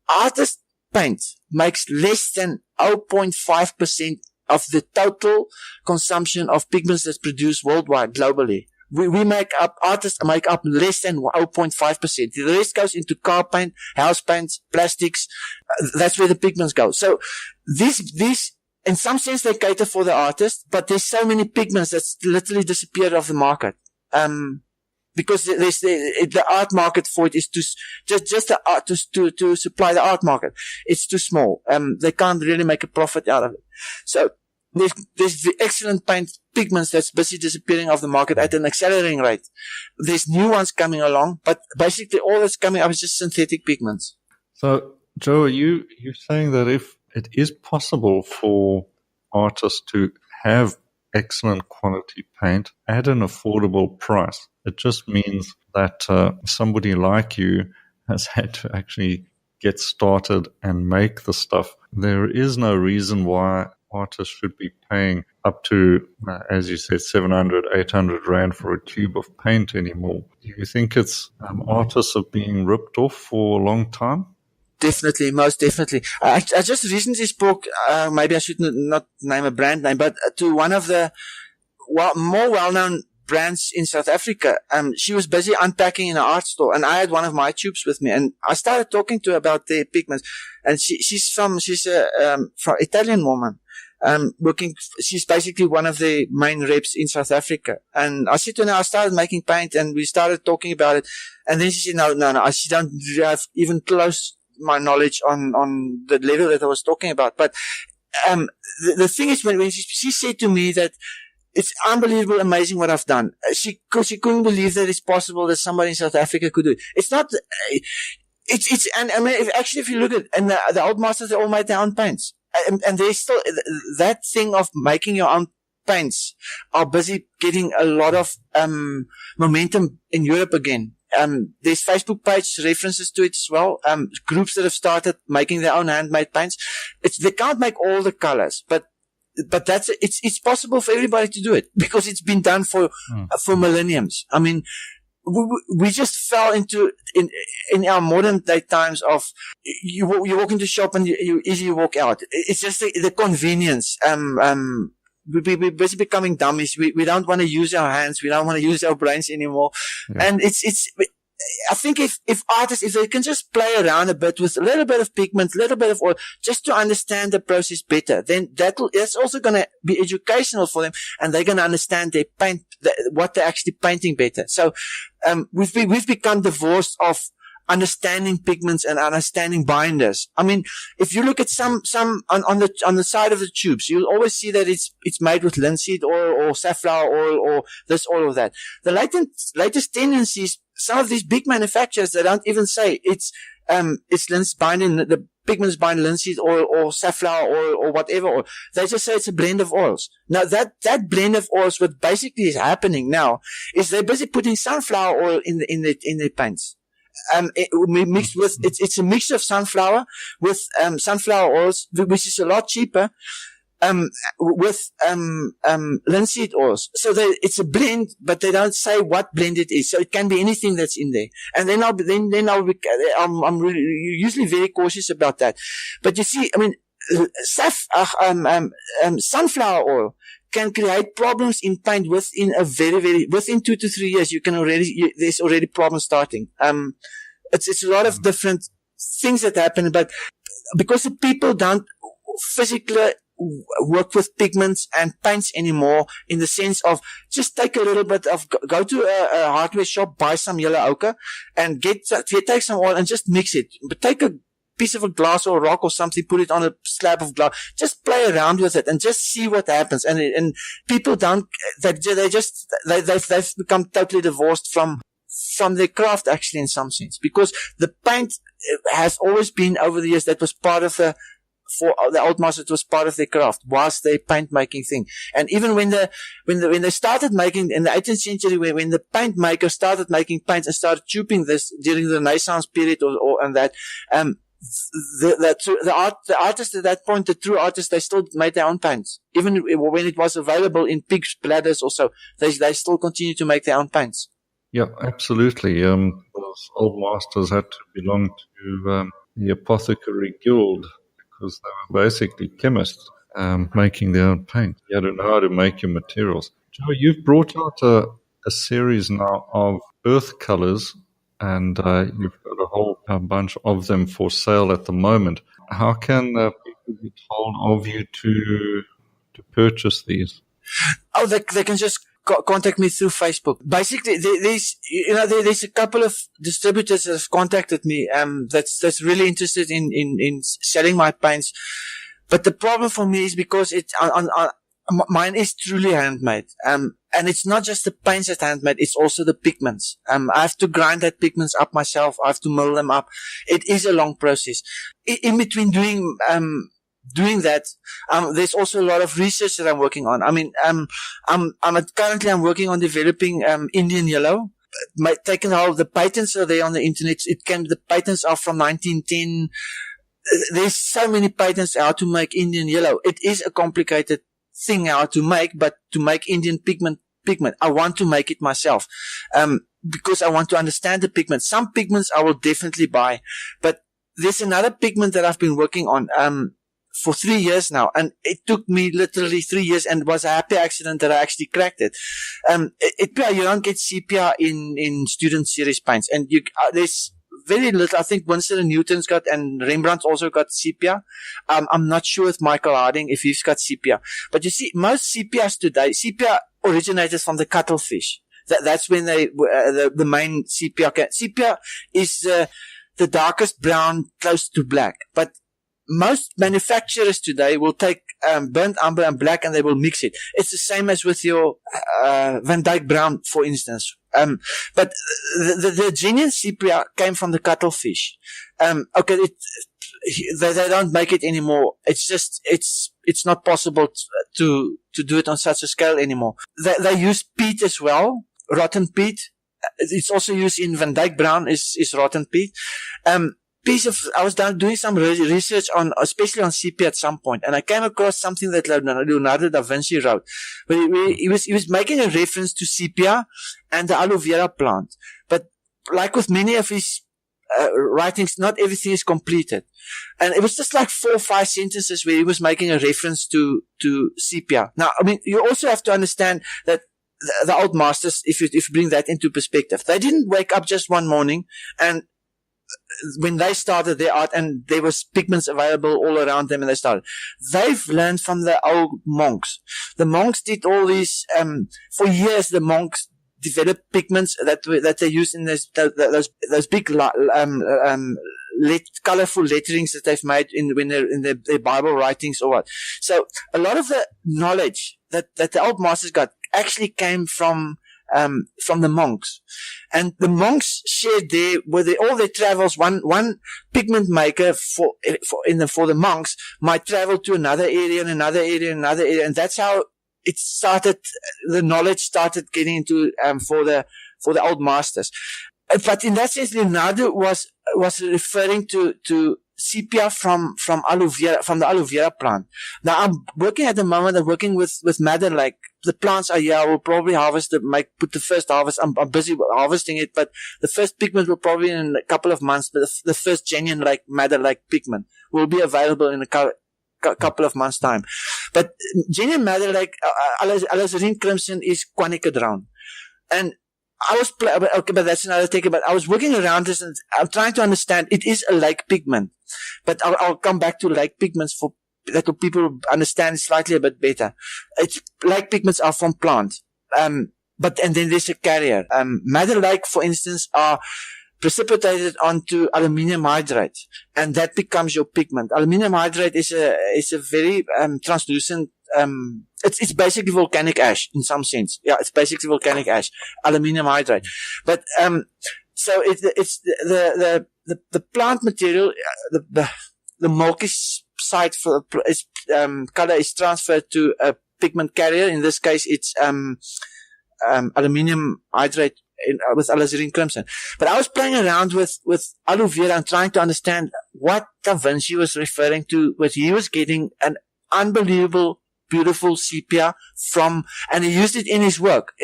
artist paint makes less than 0.5% of the total consumption of pigments that's produced worldwide, globally. Artists make up less than 0.5%. The rest goes into car paint, house paints, plastics. That's where the pigments go. So these, in some sense, they cater for the artist, but there's so many pigments that's literally disappeared off the market. Because the art market for it is to supply the art market. It's too small. They can't really make a profit out of it. So there's excellent paint pigments that's busy disappearing off the market at an accelerating rate. There's new ones coming along, but basically all that's coming up is just synthetic pigments. So, Joe, you're saying that if it is possible for artists to have excellent quality paint at an affordable price, it just means that somebody like you has had to actually get started and make the stuff. There is no reason why artists should be paying up to, as you said, 700, 800 Rand for a tube of paint anymore. Do you think it's artists are being ripped off for a long time? Definitely, most definitely. I just recently spoke, maybe I should not name a brand name, but to one of the more well-known brands in South Africa. She was busy unpacking in an art store, and I had one of my tubes with me, and I started talking to her about the pigments. And she's from Italian woman. She's basically one of the main reps in South Africa. And I said to her, I started making paint, and we started talking about it. And then she said, no, she don't have even close my knowledge on the level that I was talking about. But the thing is, when she said to me that it's unbelievable, amazing what I've done. She couldn't believe that it's possible that somebody in South Africa could do it. It's not, and I mean, if you look at, and the old masters, they all made their own paints. And there's still that thing of making your own paints are busy getting a lot of, momentum in Europe again. There's Facebook page references to it as well. Groups that have started making their own handmade paints. They can't make all the colors, but it's possible for everybody to do it because it's been done for millenniums. I mean, we just fell into in our modern day times of you walk into shop and you easily walk out. It's just the convenience. We're busy becoming dummies. We don't want to use our hands. We don't want to use our brains anymore. Yeah. And I think if artists, if they can just play around a bit with a little bit of pigment, a little bit of oil, just to understand the process better, then that's also going to be educational for them, and they're going to understand their paint, what they're actually painting better. So, we've become divorced of understanding pigments and understanding binders. I mean, if you look at some on the side of the tubes, you'll always see that it's made with linseed oil or safflower oil or this oil or that. The latest tendencies, some of these big manufacturers, they don't even say it's binding, the pigments bind linseed oil or safflower oil or whatever oil. They just say it's a blend of oils. Now that blend of oils, what basically is happening now is they're busy putting sunflower oil in their paints. Mixed with, it's a mixture of sunflower with, sunflower oils, which is a lot cheaper, with, linseed oils. So it's a blend, but they don't say what blend it is. So it can be anything that's in there. And then I'm really usually very cautious about that. But you see, I mean, sunflower oil can create problems in paint within within 2 to 3 years. There's already problems starting. It's a lot of different things that happen, but because the people don't physically work with pigments and paints anymore, in the sense of just take a little bit of, go to a hardware shop, buy some yellow ochre and take some oil and just mix it. But take a piece of a glass or a rock or something, put it on a slab of glass, just play around with it and just see what happens. And people they've become totally divorced from their craft, actually, in some sense, because the paint has always been, over the years, that was part of for the old masters, it was part of their craft, was their paint making thing. And even when they started making in the 18th century, when the paint makers started making paints and started tubing this during the Renaissance period the artists at that point, the true artists, they still made their own paints. Even when it was available in pig's bladders or so, they still continue to make their own paints. Yeah, absolutely. Those old masters had to belong to the apothecary guild because they were basically chemists making their own paint. You had to know how to make your materials. Joe, you've brought out a series now of earth colors, and you've got a whole bunch of them for sale at the moment. How can people get hold of you to purchase these? Oh, they can just contact me through Facebook. Basically, there's a couple of distributors that have contacted me that's really interested in selling my paints. But the problem for me is because mine is truly handmade. And it's not just the paints that's handmade, it's also the pigments. I have to grind that pigments up myself. I have to mill them up. It is a long process. In between doing that, there's also a lot of research that I'm working on. I mean, currently I'm working on developing, Indian yellow. Taking all the patents are there on the internet. The patents are from 1910. There's so many patents how to make Indian yellow. It is a complicated thing how to make, but to make Indian pigment, I want to make it myself, because I want to understand the pigment. Some pigments I will definitely buy, but there's another pigment that I've been working on, for 3 years now, and it took me literally 3 years, and it was a happy accident that I actually cracked it. You don't get sepia in student series paints, and there's very little. I think Winston and Newton's got, and Rembrandt's also got sepia. I'm not sure with Michael Harding if he's got sepia. But you see, most sepias today, sepia originated from the cuttlefish. That's when the main sepia sepia is the darkest brown close to black. But most manufacturers today will take burnt umber and black and they will mix it. It's the same as with your Van Dyke brown, for instance. But the genuine sepia came from the cuttlefish. Okay, they don't make it anymore. It's just it's not possible to do it on such a scale anymore. They use peat as well, rotten peat. It's also used in Van Dyke brown is rotten peat. I was doing some research on, especially on sepia at some point, and I came across something that Leonardo da Vinci wrote. But he was making a reference to sepia and the aloe vera plant. But like with many of his writings, not everything is completed. And it was just like 4 or 5 sentences where he was making a reference to sepia. Now, I mean, you also have to understand that the old masters, if you bring that into perspective, they didn't wake up just one morning and when they started their art and there was pigments available all around them and they started. They've learned from the old monks. The monks did all these, for years the monks developed pigments that they used in those big, colorful letterings that they've made when they're in their Bible writings or what. So a lot of the knowledge that the old masters got actually came from the monks. And the monks shared all their travels. One pigment maker for the monks might travel to another area and another area and another area. And that's how it started, the knowledge started getting into, for the old masters. But in that sense, Leonardo was referring to sepia from aloe vera, from the aloe vera plant. Now I'm working at the moment, I'm working with madder lake. The plants are here. I will probably harvest put the first harvest. I'm busy harvesting it, but the first pigment will probably in a couple of months, but the first genuine madder lake pigment will be available in a couple of months time. But genuine madder lake, alizarin crimson is quinacridone. And I was, okay, but that's another thing. But I was working around this and I'm trying to understand. It is a lake pigment, but I'll come back to lake pigments that people understand slightly a bit better. Lake pigments are from plants. And then there's a carrier. Madder lake, for instance, are precipitated onto aluminium hydrate, and that becomes your pigment. Aluminium hydrate is a very, translucent, it's basically volcanic ash in some sense. Yeah, it's basically volcanic ash, aluminium hydrate. But, so it's the plant material, the milky side for color is transferred to a pigment carrier. In this case, it's, aluminium hydrate with alizarin crimson. But I was playing around with aloe vera and trying to understand what Da Vinci was referring to, what he was getting an unbelievable, beautiful sepia from, and he used it in his work.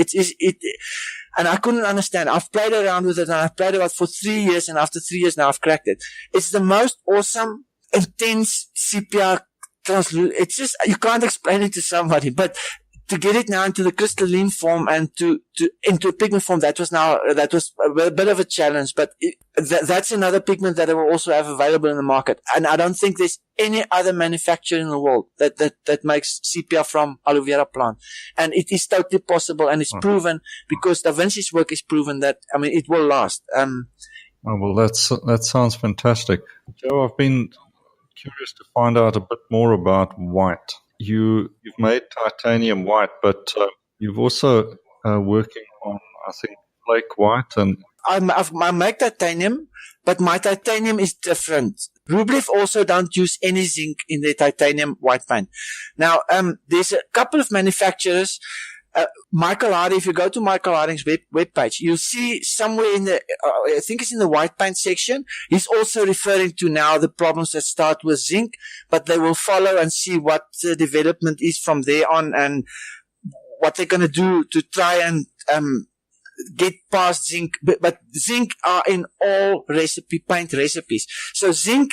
And I couldn't understand. I've played around with it and I've played about for 3 years, and after 3 years now I've cracked it. It's the most awesome, intense sepia translucent. It's just, you can't explain it to somebody, but to get it now into the crystalline form and into a pigment form, that was a bit of a challenge, but that's another pigment that I will also have available in the market. And I don't think there's any other manufacturer in the world that makes sepia from aloe vera plant. And it is totally possible, and it's proven, because Da Vinci's work is proven that, I mean, it will last. Well, that sounds fantastic. Joe, I've been curious to find out a bit more about white. You've made titanium white, but you've also working on, I think, flake white. And I make titanium, but my titanium is different. Rublev also don't use any zinc in their titanium white paint. Now, there's a couple of manufacturers. Michael Harding, if you go to Michael Harding's webpage, you'll see somewhere in the, I think it's in the white paint section, he's also referring to now the problems that start with zinc, but they will follow and see what the development is from there on and what they're going to do to try and get past zinc. But zinc are in all paint recipes. So zinc,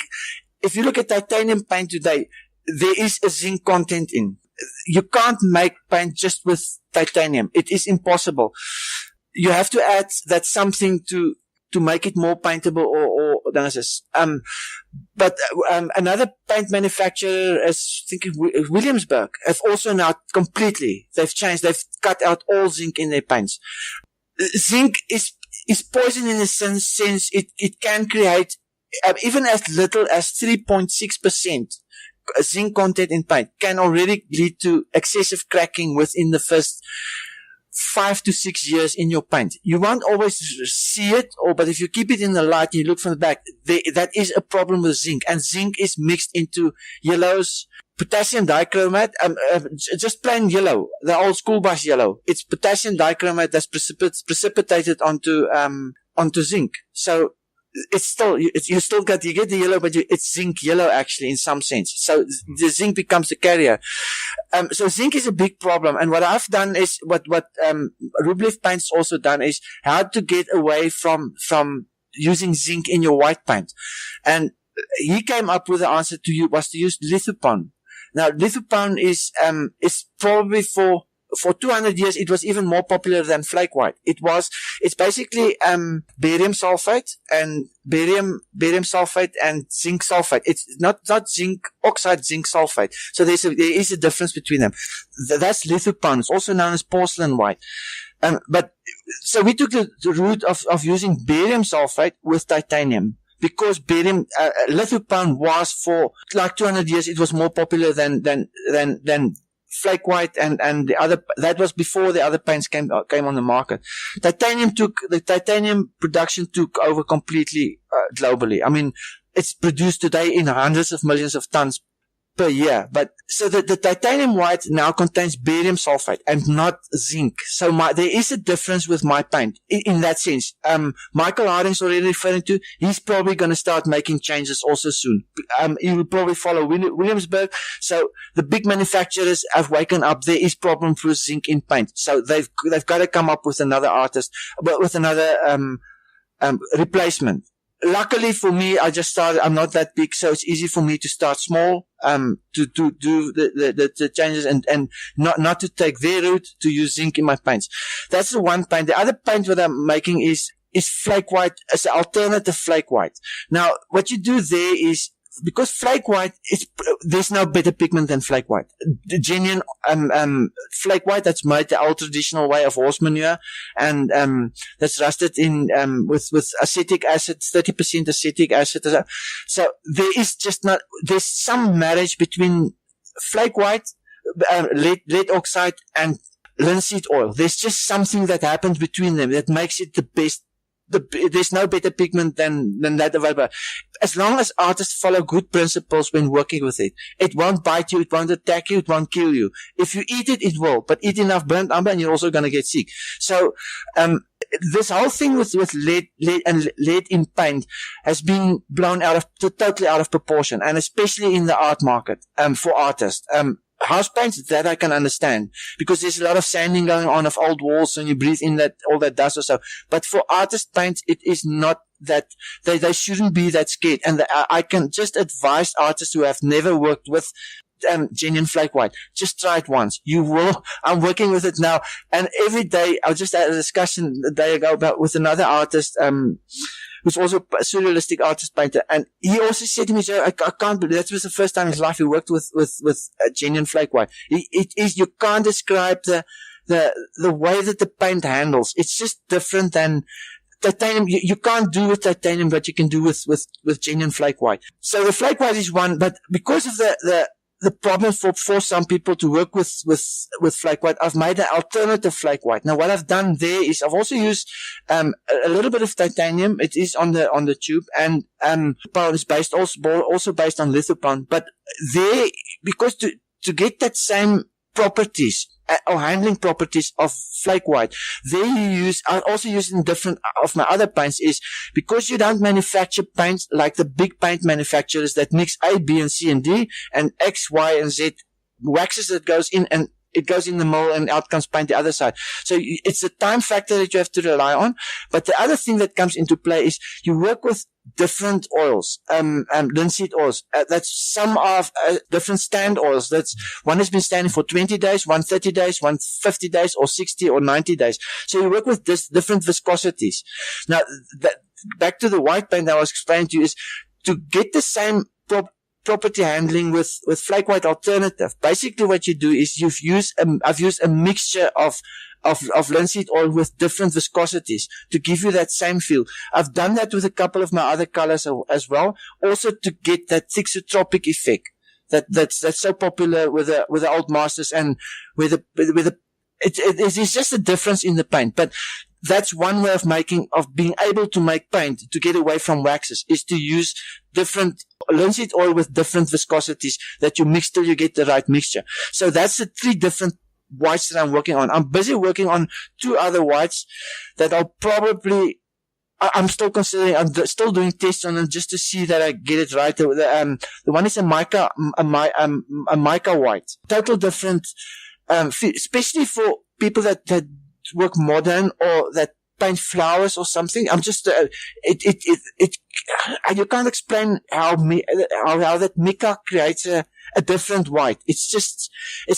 if you look at titanium paint today, there is a zinc content in. You can't make paint just with titanium. It is impossible. You have to add that something to to make it more paintable or another paint manufacturer is thinking Williamsburg have also now completely, they've changed, they've cut out all zinc in their paints. Zinc is poison in the sense it can create even as little as 3.6% zinc content in paint can already lead to excessive cracking within the first 5 to 6 years in your paint. You won't always see it, but if you keep it in the light and you look from the back, that is a problem with zinc. And zinc is mixed into yellows, potassium dichromate, just plain yellow, the old school bus yellow. It's potassium dichromate that's precipitated onto zinc. So it's still, you get the yellow, but it's zinc yellow actually in some sense. So the zinc becomes a carrier. So zinc is a big problem. And what I've done is, what Rublev Paint's also done is how to get away from using zinc in your white paint. And he came up with the answer was to use lithopan. Now, lithopan is probably for 200 years, it was even more popular than flake white. It's basically, barium sulfate and zinc sulfate. It's not zinc oxide, zinc sulfate. So there is a difference between them. That's lithopan. It's also known as porcelain white. So we took the route of using barium sulfate with titanium. Because barium, lithopan was for like 200 years, it was more popular than flake white and the other, that was before the other paints came on the market. The titanium production took over completely, globally. I mean, it's produced today in hundreds of millions of tons per year. But so the titanium white now contains barium sulfate and not zinc. So there is a difference with my paint in that sense. Michael Harding's already referring to, he's probably going to start making changes also soon. He will probably follow Williamsburg. So the big manufacturers have waken up. There is problems with zinc in paint. So they've got to come up with another with another, replacement. Luckily for me, I just started, I'm not that big, so it's easy for me to start small, to do the changes and not to take their route to use zinc in my paints. That's the one paint. The other paint that I'm making is flake white as an alternative flake white. Now, what you do there is, because flake white there's no better pigment than flake white. The genuine, flake white that's made the old traditional way of horse manure and, that's rusted in, with acetic acid, 30% acetic acid. So there's some marriage between flake white, lead oxide and linseed oil. There's just something that happens between them that makes it the best. There's no better pigment than that available. As long as artists follow good principles when working with it, it won't bite you, it won't attack you, it won't kill you. If you eat it, it will. But eat enough burnt umber and you're also going to get sick. So, this whole thing with lead in paint has been blown totally out of proportion, and especially in the art market, for artists. House paints, that I can understand, because there's a lot of sanding going on of old walls and you breathe in all that dust or so. But for artist paints, it is not that, they shouldn't be that scared. And I can just advise artists who have never worked with genuine flake white, just try it once. You will. I'm working with it now, and every day, I just had a discussion a day ago with another artist, who's also a surrealistic artist painter, and he also said to me, Joe, I can't believe that was the first time in his life he worked with a genuine flake white. You can't describe the way that the paint handles. It's just different than titanium. You can't do with titanium what you can do with genuine flake white. So the flake white is one, but because of the problem for some people to work with flake white, I've made an alternative flake white. Now, what I've done there is I've also used, a little bit of titanium. It is on the tube, and, is also based on lithopan. But there, because to get that same properties, or handling properties of flake white, I also use in different of my other paints, is because you don't manufacture paints like the big paint manufacturers that mix A, B, and C, and D, and X, Y, and Z waxes that goes in, and it goes in the mold and out comes paint the other side. So it's a time factor that you have to rely on. But the other thing that comes into play is you work with different oils, linseed oils. That's some of different stand oils. That's one has been standing for 20 days, one 30 days, one 50 days, or 60 or 90 days. So you work with this different viscosities. Now, back to the white paint I was explaining to you, is to get the same property handling with flake white alternative. Basically what you do is I've used a mixture of linseed oil with different viscosities to give you that same feel. I've done that with a couple of my other colors as well, also to get that thixotropic effect that's so popular with the old masters, and it's just a difference in the paint. But that's one way of being able to make paint to get away from waxes, is to use different linseed oil with different viscosities that you mix till you get the right mixture. So that's the 3 different whites that I'm working on. I'm busy working on 2 other whites that I'm still considering. I'm still doing tests on them just to see that I get it right. The one is a mica white, total different, especially for people that work modern or that paint flowers or something. I'm just you can't explain how that mica creates a different white. It's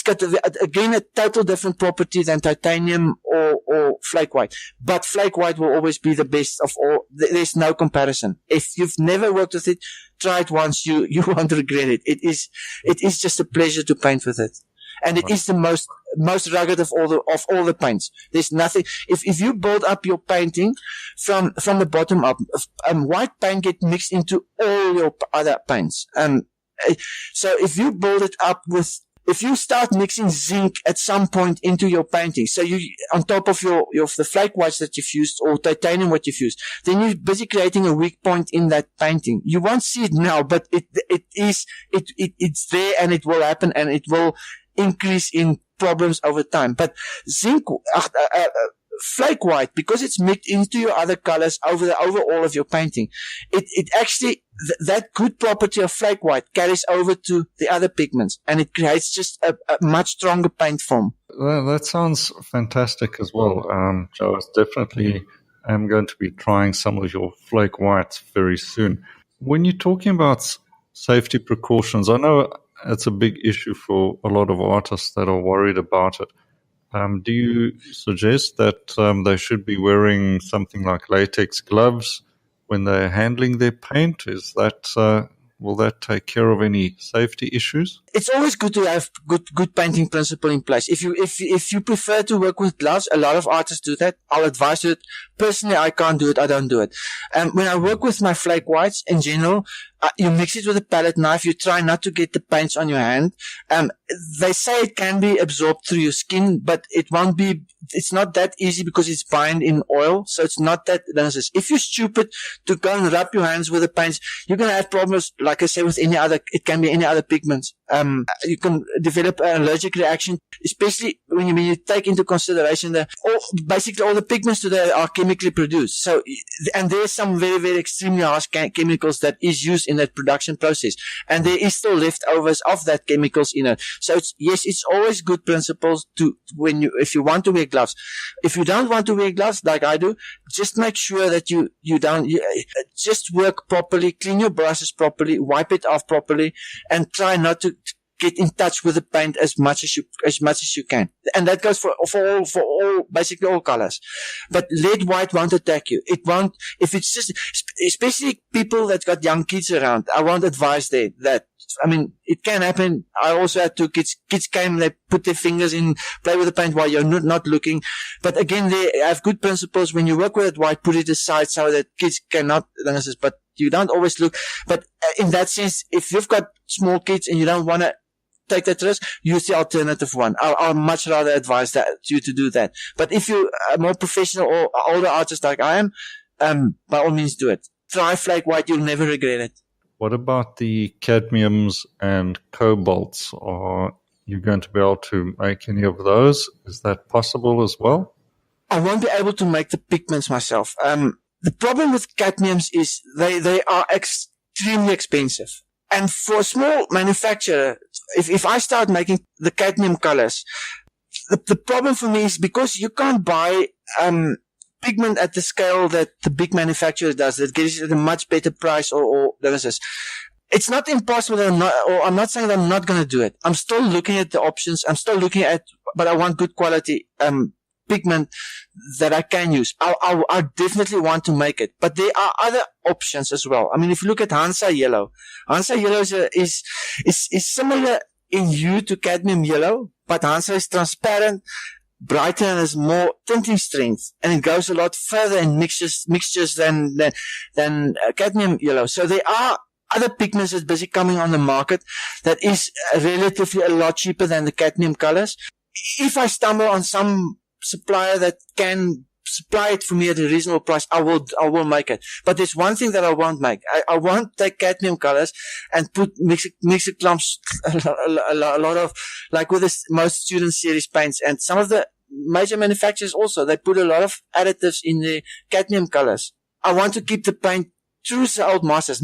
got again a total different property than titanium or flake white. But flake white will always be the best of all. There's no comparison. If you've never worked with it, try it once. You won't regret it. It is just a pleasure to paint with it. And it is the most rugged of all the paints. There's nothing. If you build up your painting from the bottom up, white paint get mixed into all your other paints. So if you build it up if you start mixing zinc at some point into your painting, so you, on top of the flake whites that you've used or titanium what you've used, then you're busy creating a weak point in that painting. You won't see it now, but it's there, and it will happen, and it will increase in problems over time. But zinc, flake white, because it's mixed into your other colors over all of your painting, it actually, that good property of flake white carries over to the other pigments, and it creates just a much stronger paint form. That sounds fantastic as well, Joe. Definitely am going to be trying some of your flake whites very soon. When you're talking about safety precautions, I know it's a big issue for a lot of artists that are worried about it. Do you suggest that they should be wearing something like latex gloves when they're handling their paint? Is that will that take care of any safety issues? It's always good to have good painting principle in place. If you prefer to work with gloves, a lot of artists do that. I'll advise you. Personally, I can't do it. I don't do it. When I work with my flake whites in general, you mix it with a palette knife. You try not to get the paints on your hand. They say it can be absorbed through your skin, but it won't be. It's not that easy because it's bound in oil, so it's not that dangerous. If you're stupid to go and rub your hands with the paints, you're going to have problems, like I say, with any other. It can be any other pigments. You can develop an allergic reaction, especially when you take into consideration basically all the pigments today are chemically produced. So, and there's some very, very extremely harsh chemicals that is used in that production process, and there is still leftovers of that chemicals in it. So it's always good principles if you want to wear gloves. If you don't want to wear gloves like I do, just make sure that you just work properly, clean your brushes properly, wipe it off properly, and try not to get in touch with the paint as much as you can. And that goes for all, basically all colors. But lead white won't attack you. It won't, if it's just, especially people that got young kids around, I won't advise that. I mean, it can happen. I also had 2 kids. Kids came, they put their fingers in, play with the paint while you're not looking. But again, they have good principles. When you work with it white, put it aside so that kids cannot, but you don't always look. But in that sense, if you've got small kids and you don't want to take that risk, use the alternative one. I'll much rather advise you to do that. But if you're a more professional or older artist like I am, by all means do it. Try flake white, you'll never regret it. What about the cadmiums and cobalts? Are you going to be able to make any of those? Is that possible as well? I won't be able to make the pigments myself. The problem with cadmiums is they are extremely expensive. And for a small manufacturer, if I start making the cadmium colors, the problem for me is because you can't buy pigment at the scale that the big manufacturer does, that gives it at a much better price or this. It's not impossible that I'm not saying that I'm not going to do it. I'm still looking at the options. I'm still looking at, but I want good quality pigment that I can use, I definitely want to make it. But there are other options as well. I mean, if you look at Hansa yellow is similar in hue to cadmium yellow, but Hansa is transparent, brighter, and has more tinting strength, and it goes a lot further in mixtures than cadmium yellow. So there are other pigments that's busy coming on the market that is relatively a lot cheaper than the cadmium colors. If I stumble on some supplier that can supply it for me at a reasonable price, I will make it. But there's one thing that I won't make. I won't take cadmium colors and mix it clumps a lot of, like with this most student series paints, and some of the major manufacturers also, they put a lot of additives in the cadmium colors. I want to keep the paint true to old masters.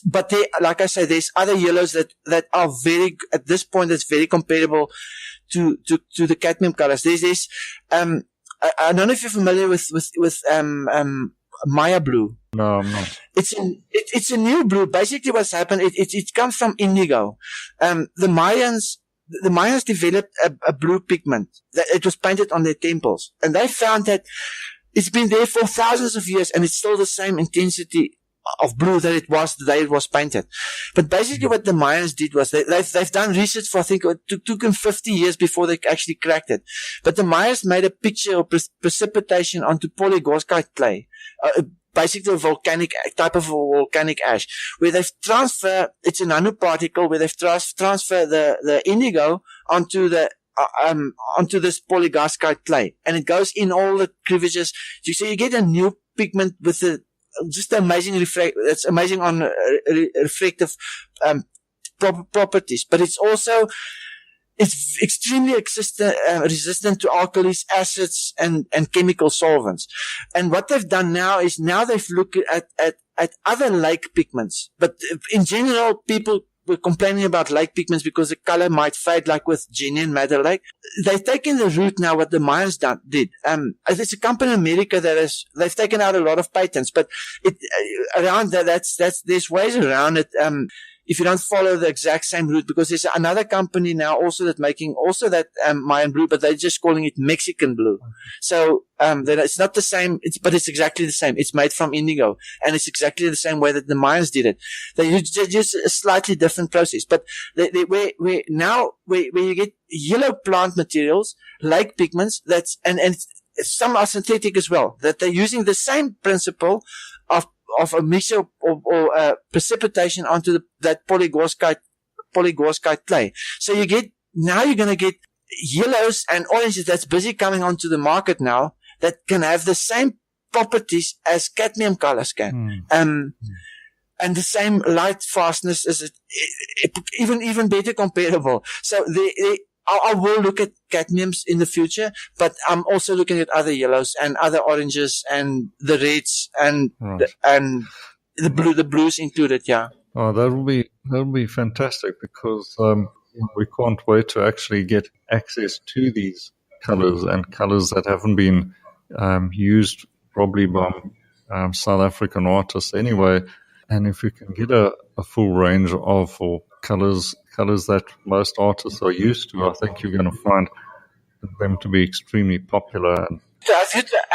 But like I say, there's other yellows that are very, at this point, it's very comparable to the cadmium colors. There's I don't know if you're familiar with Maya blue. No, I'm not. It's a new blue. Basically what's happened, it comes from indigo. The Mayans developed a blue pigment that it was painted on their temples, and they found that it's been there for thousands of years and it's still the same intensity of blue that it was the day it was painted. But basically what the Mayans did was they've done research for, I think it took them 50 years before they actually cracked it. But the Mayans made a picture of precipitation onto polygorskite clay, basically a type of volcanic ash, where they've transferred, it's a nanoparticle, where they've transferred the indigo onto this polygorskite clay, and it goes in all the crevices. So you get a new pigment with just amazing it's amazing on reflective properties, but it's also extremely resistant to alkalis, acids, and chemical solvents. And what they've done now is they've looked at other lake pigments. But in general, people were complaining about lake pigments because the color might fade, like with genuine Madder Lake. They've taken the route now what the Mayans did. It's a company in America they've taken out a lot of patents, but around there's ways around it. If you don't follow the exact same route, because there's another company now also that making also that Mayan blue, but they're just calling it Mexican blue. So then it's not the same, but it's exactly the same. It's made from indigo, and it's exactly the same way that the Mayans did it. They use just a slightly different process, but where you get yellow plant materials, lake pigments, and some are synthetic as well, that they're using the same principle of a mixture or precipitation onto that polygorskite clay. So you're going to get yellows and oranges that's busy coming onto the market now that can have the same properties as cadmium colors can. And the same light fastness as even better comparable. So I will look at cadmiums in the future, but I'm also looking at other yellows and other oranges and the reds and the blues included. Yeah. Oh, that'll be fantastic, because we can't wait to actually get access to these colors, and colors that haven't been used probably by South African artists anyway. And if we can get a full range of colors that most artists are used to, I think you're going to find them to be extremely popular. So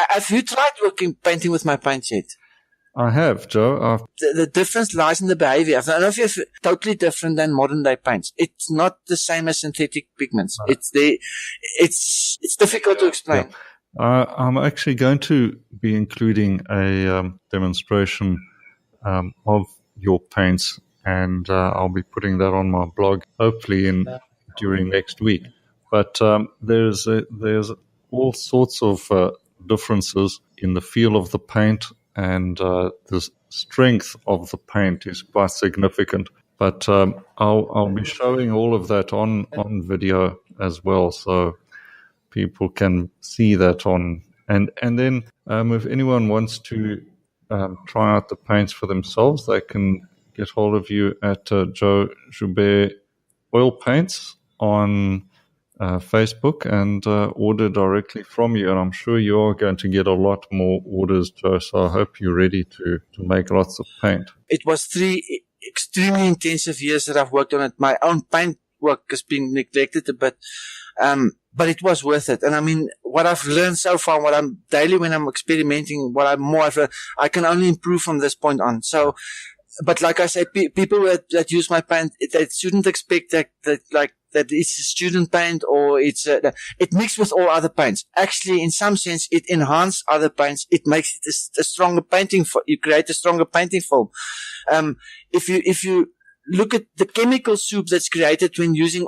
have you tried painting with my paints yet? I have, Joe. The difference lies in the behavior. I don't know if it's totally different than modern day paints. It's not the same as synthetic pigments. No. It's difficult to explain. Yeah. I'm actually going to be including a demonstration of your paints, and I'll be putting that on my blog hopefully during next week. But there's all sorts of differences in the feel of the paint, and the strength of the paint is quite significant. But I'll be showing all of that on video as well, so people can see that on. And then if anyone wants to try out the paints for themselves, they can get hold of you at Joe Joubert Oil Paints on Facebook and order directly from you. And I'm sure you're going to get a lot more orders, Joe, so I hope you're ready to make lots of paint. It was 3 extremely intensive years that I've worked on it. My own paint work has been neglected a bit. But it was worth it. And I mean, what I've learned so far, what I'm daily when I'm experimenting, I can only improve from this point on. So, but like I say, people that use my paint, they shouldn't expect that it's a student paint or it mixed with all other paints. Actually, in some sense, it enhances other paints. It makes it a stronger painting. You create a stronger painting film. If you look at the chemical soup that's created when using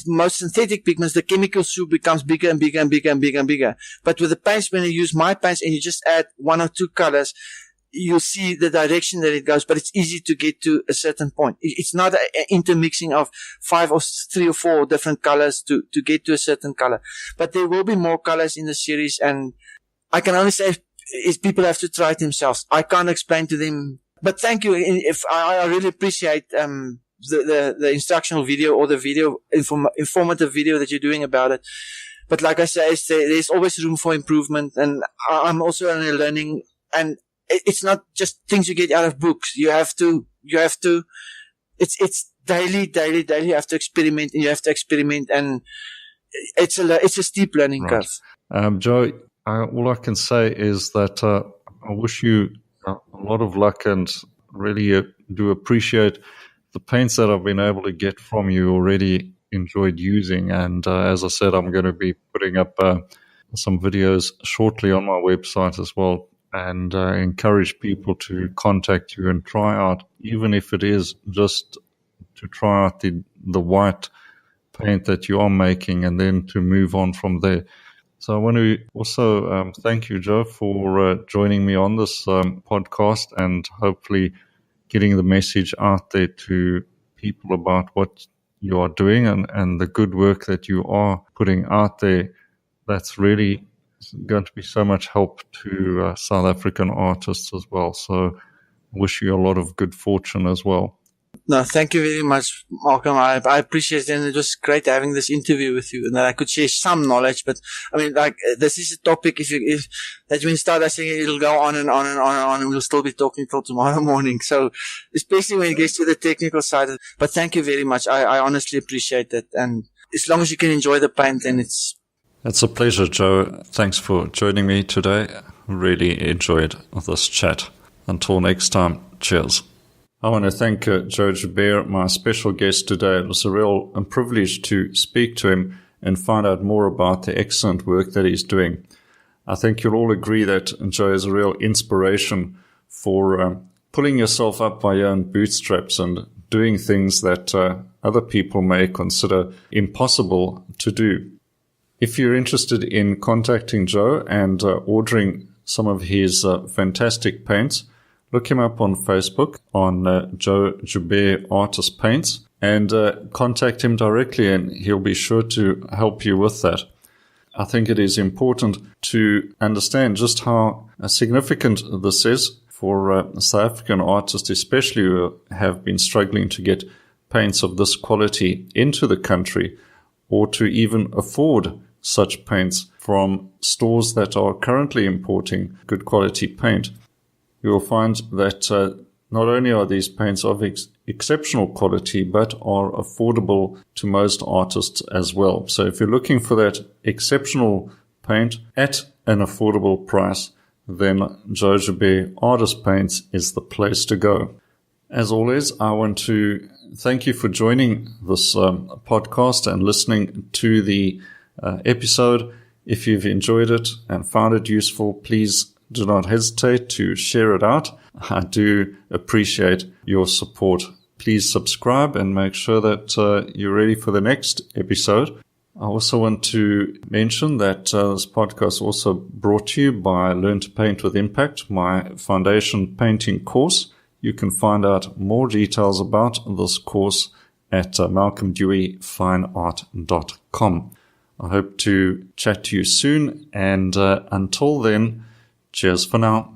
most synthetic pigments, the chemical soup becomes bigger and bigger and bigger and bigger and bigger. But with the paints, when you use my paints and you just add 1 or 2 colors, you'll see the direction that it goes, but it's easy to get to a certain point. It's not an intermixing of 5 or 3 or 4 different colors to get to a certain color. But there will be more colors in the series, and I can only say is people have to try it themselves. I can't explain to them. But thank you. I really appreciate the instructional video or the video informative video that you're doing about it. But like I say, there's always room for improvement, and I'm also learning. And it's not just things you get out of books. You have to. It's daily. You have to experiment, and it's a steep learning curve. Joe, all I can say is that I wish you a lot of luck, and really do appreciate the paints that I've been able to get from you already enjoyed using. And as I said, I'm going to be putting up some videos shortly on my website as well, and encourage people to contact you and try out, even if it is just to try out the white paint that you are making, and then to move on from there. So I want to also thank you, Joe, for joining me on this podcast, and hopefully getting the message out there to people about what you are doing and the good work that you are putting out there. That's really going to be so much help to South African artists as well. So I wish you a lot of good fortune as well. No, thank you very much, Malcolm. I appreciate it, and it was great having this interview with you, and that I could share some knowledge. But I mean, like, this is a topic. If that when you start, I think it'll go on and on and on and on, and we'll still be talking till tomorrow morning. So, especially when it gets to the technical side. But thank you very much. I honestly appreciate it, and as long as you can enjoy the paint, then it's a pleasure, Joe. Thanks for joining me today. Really enjoyed this chat. Until next time, cheers. I want to thank Joe Joubert, my special guest today. It was a real privilege to speak to him and find out more about the excellent work that he's doing. I think you'll all agree that Joe is a real inspiration for pulling yourself up by your own bootstraps and doing things that other people may consider impossible to do. If you're interested in contacting Joe and ordering some of his fantastic paints, look him up on Facebook on Joe Joubert Artist Paints, and contact him directly, and he'll be sure to help you with that. I think it is important to understand just how significant this is for South African artists, especially who have been struggling to get paints of this quality into the country, or to even afford such paints from stores that are currently importing good quality paint. You will find that not only are these paints of exceptional quality, but are affordable to most artists as well. So if you're looking for that exceptional paint at an affordable price, then Joe Joubert Artist Paints is the place to go. As always, I want to thank you for joining this podcast and listening to the episode. If you've enjoyed it and found it useful, please do not hesitate to share it out. I do appreciate your support. Please subscribe and make sure that you're ready for the next episode. I also want to mention that this podcast is also brought to you by Learn to Paint with Impact, my foundation painting course. You can find out more details about this course at malcolmdeweyfineart.com. I hope to chat to you soon, and until then, cheers for now.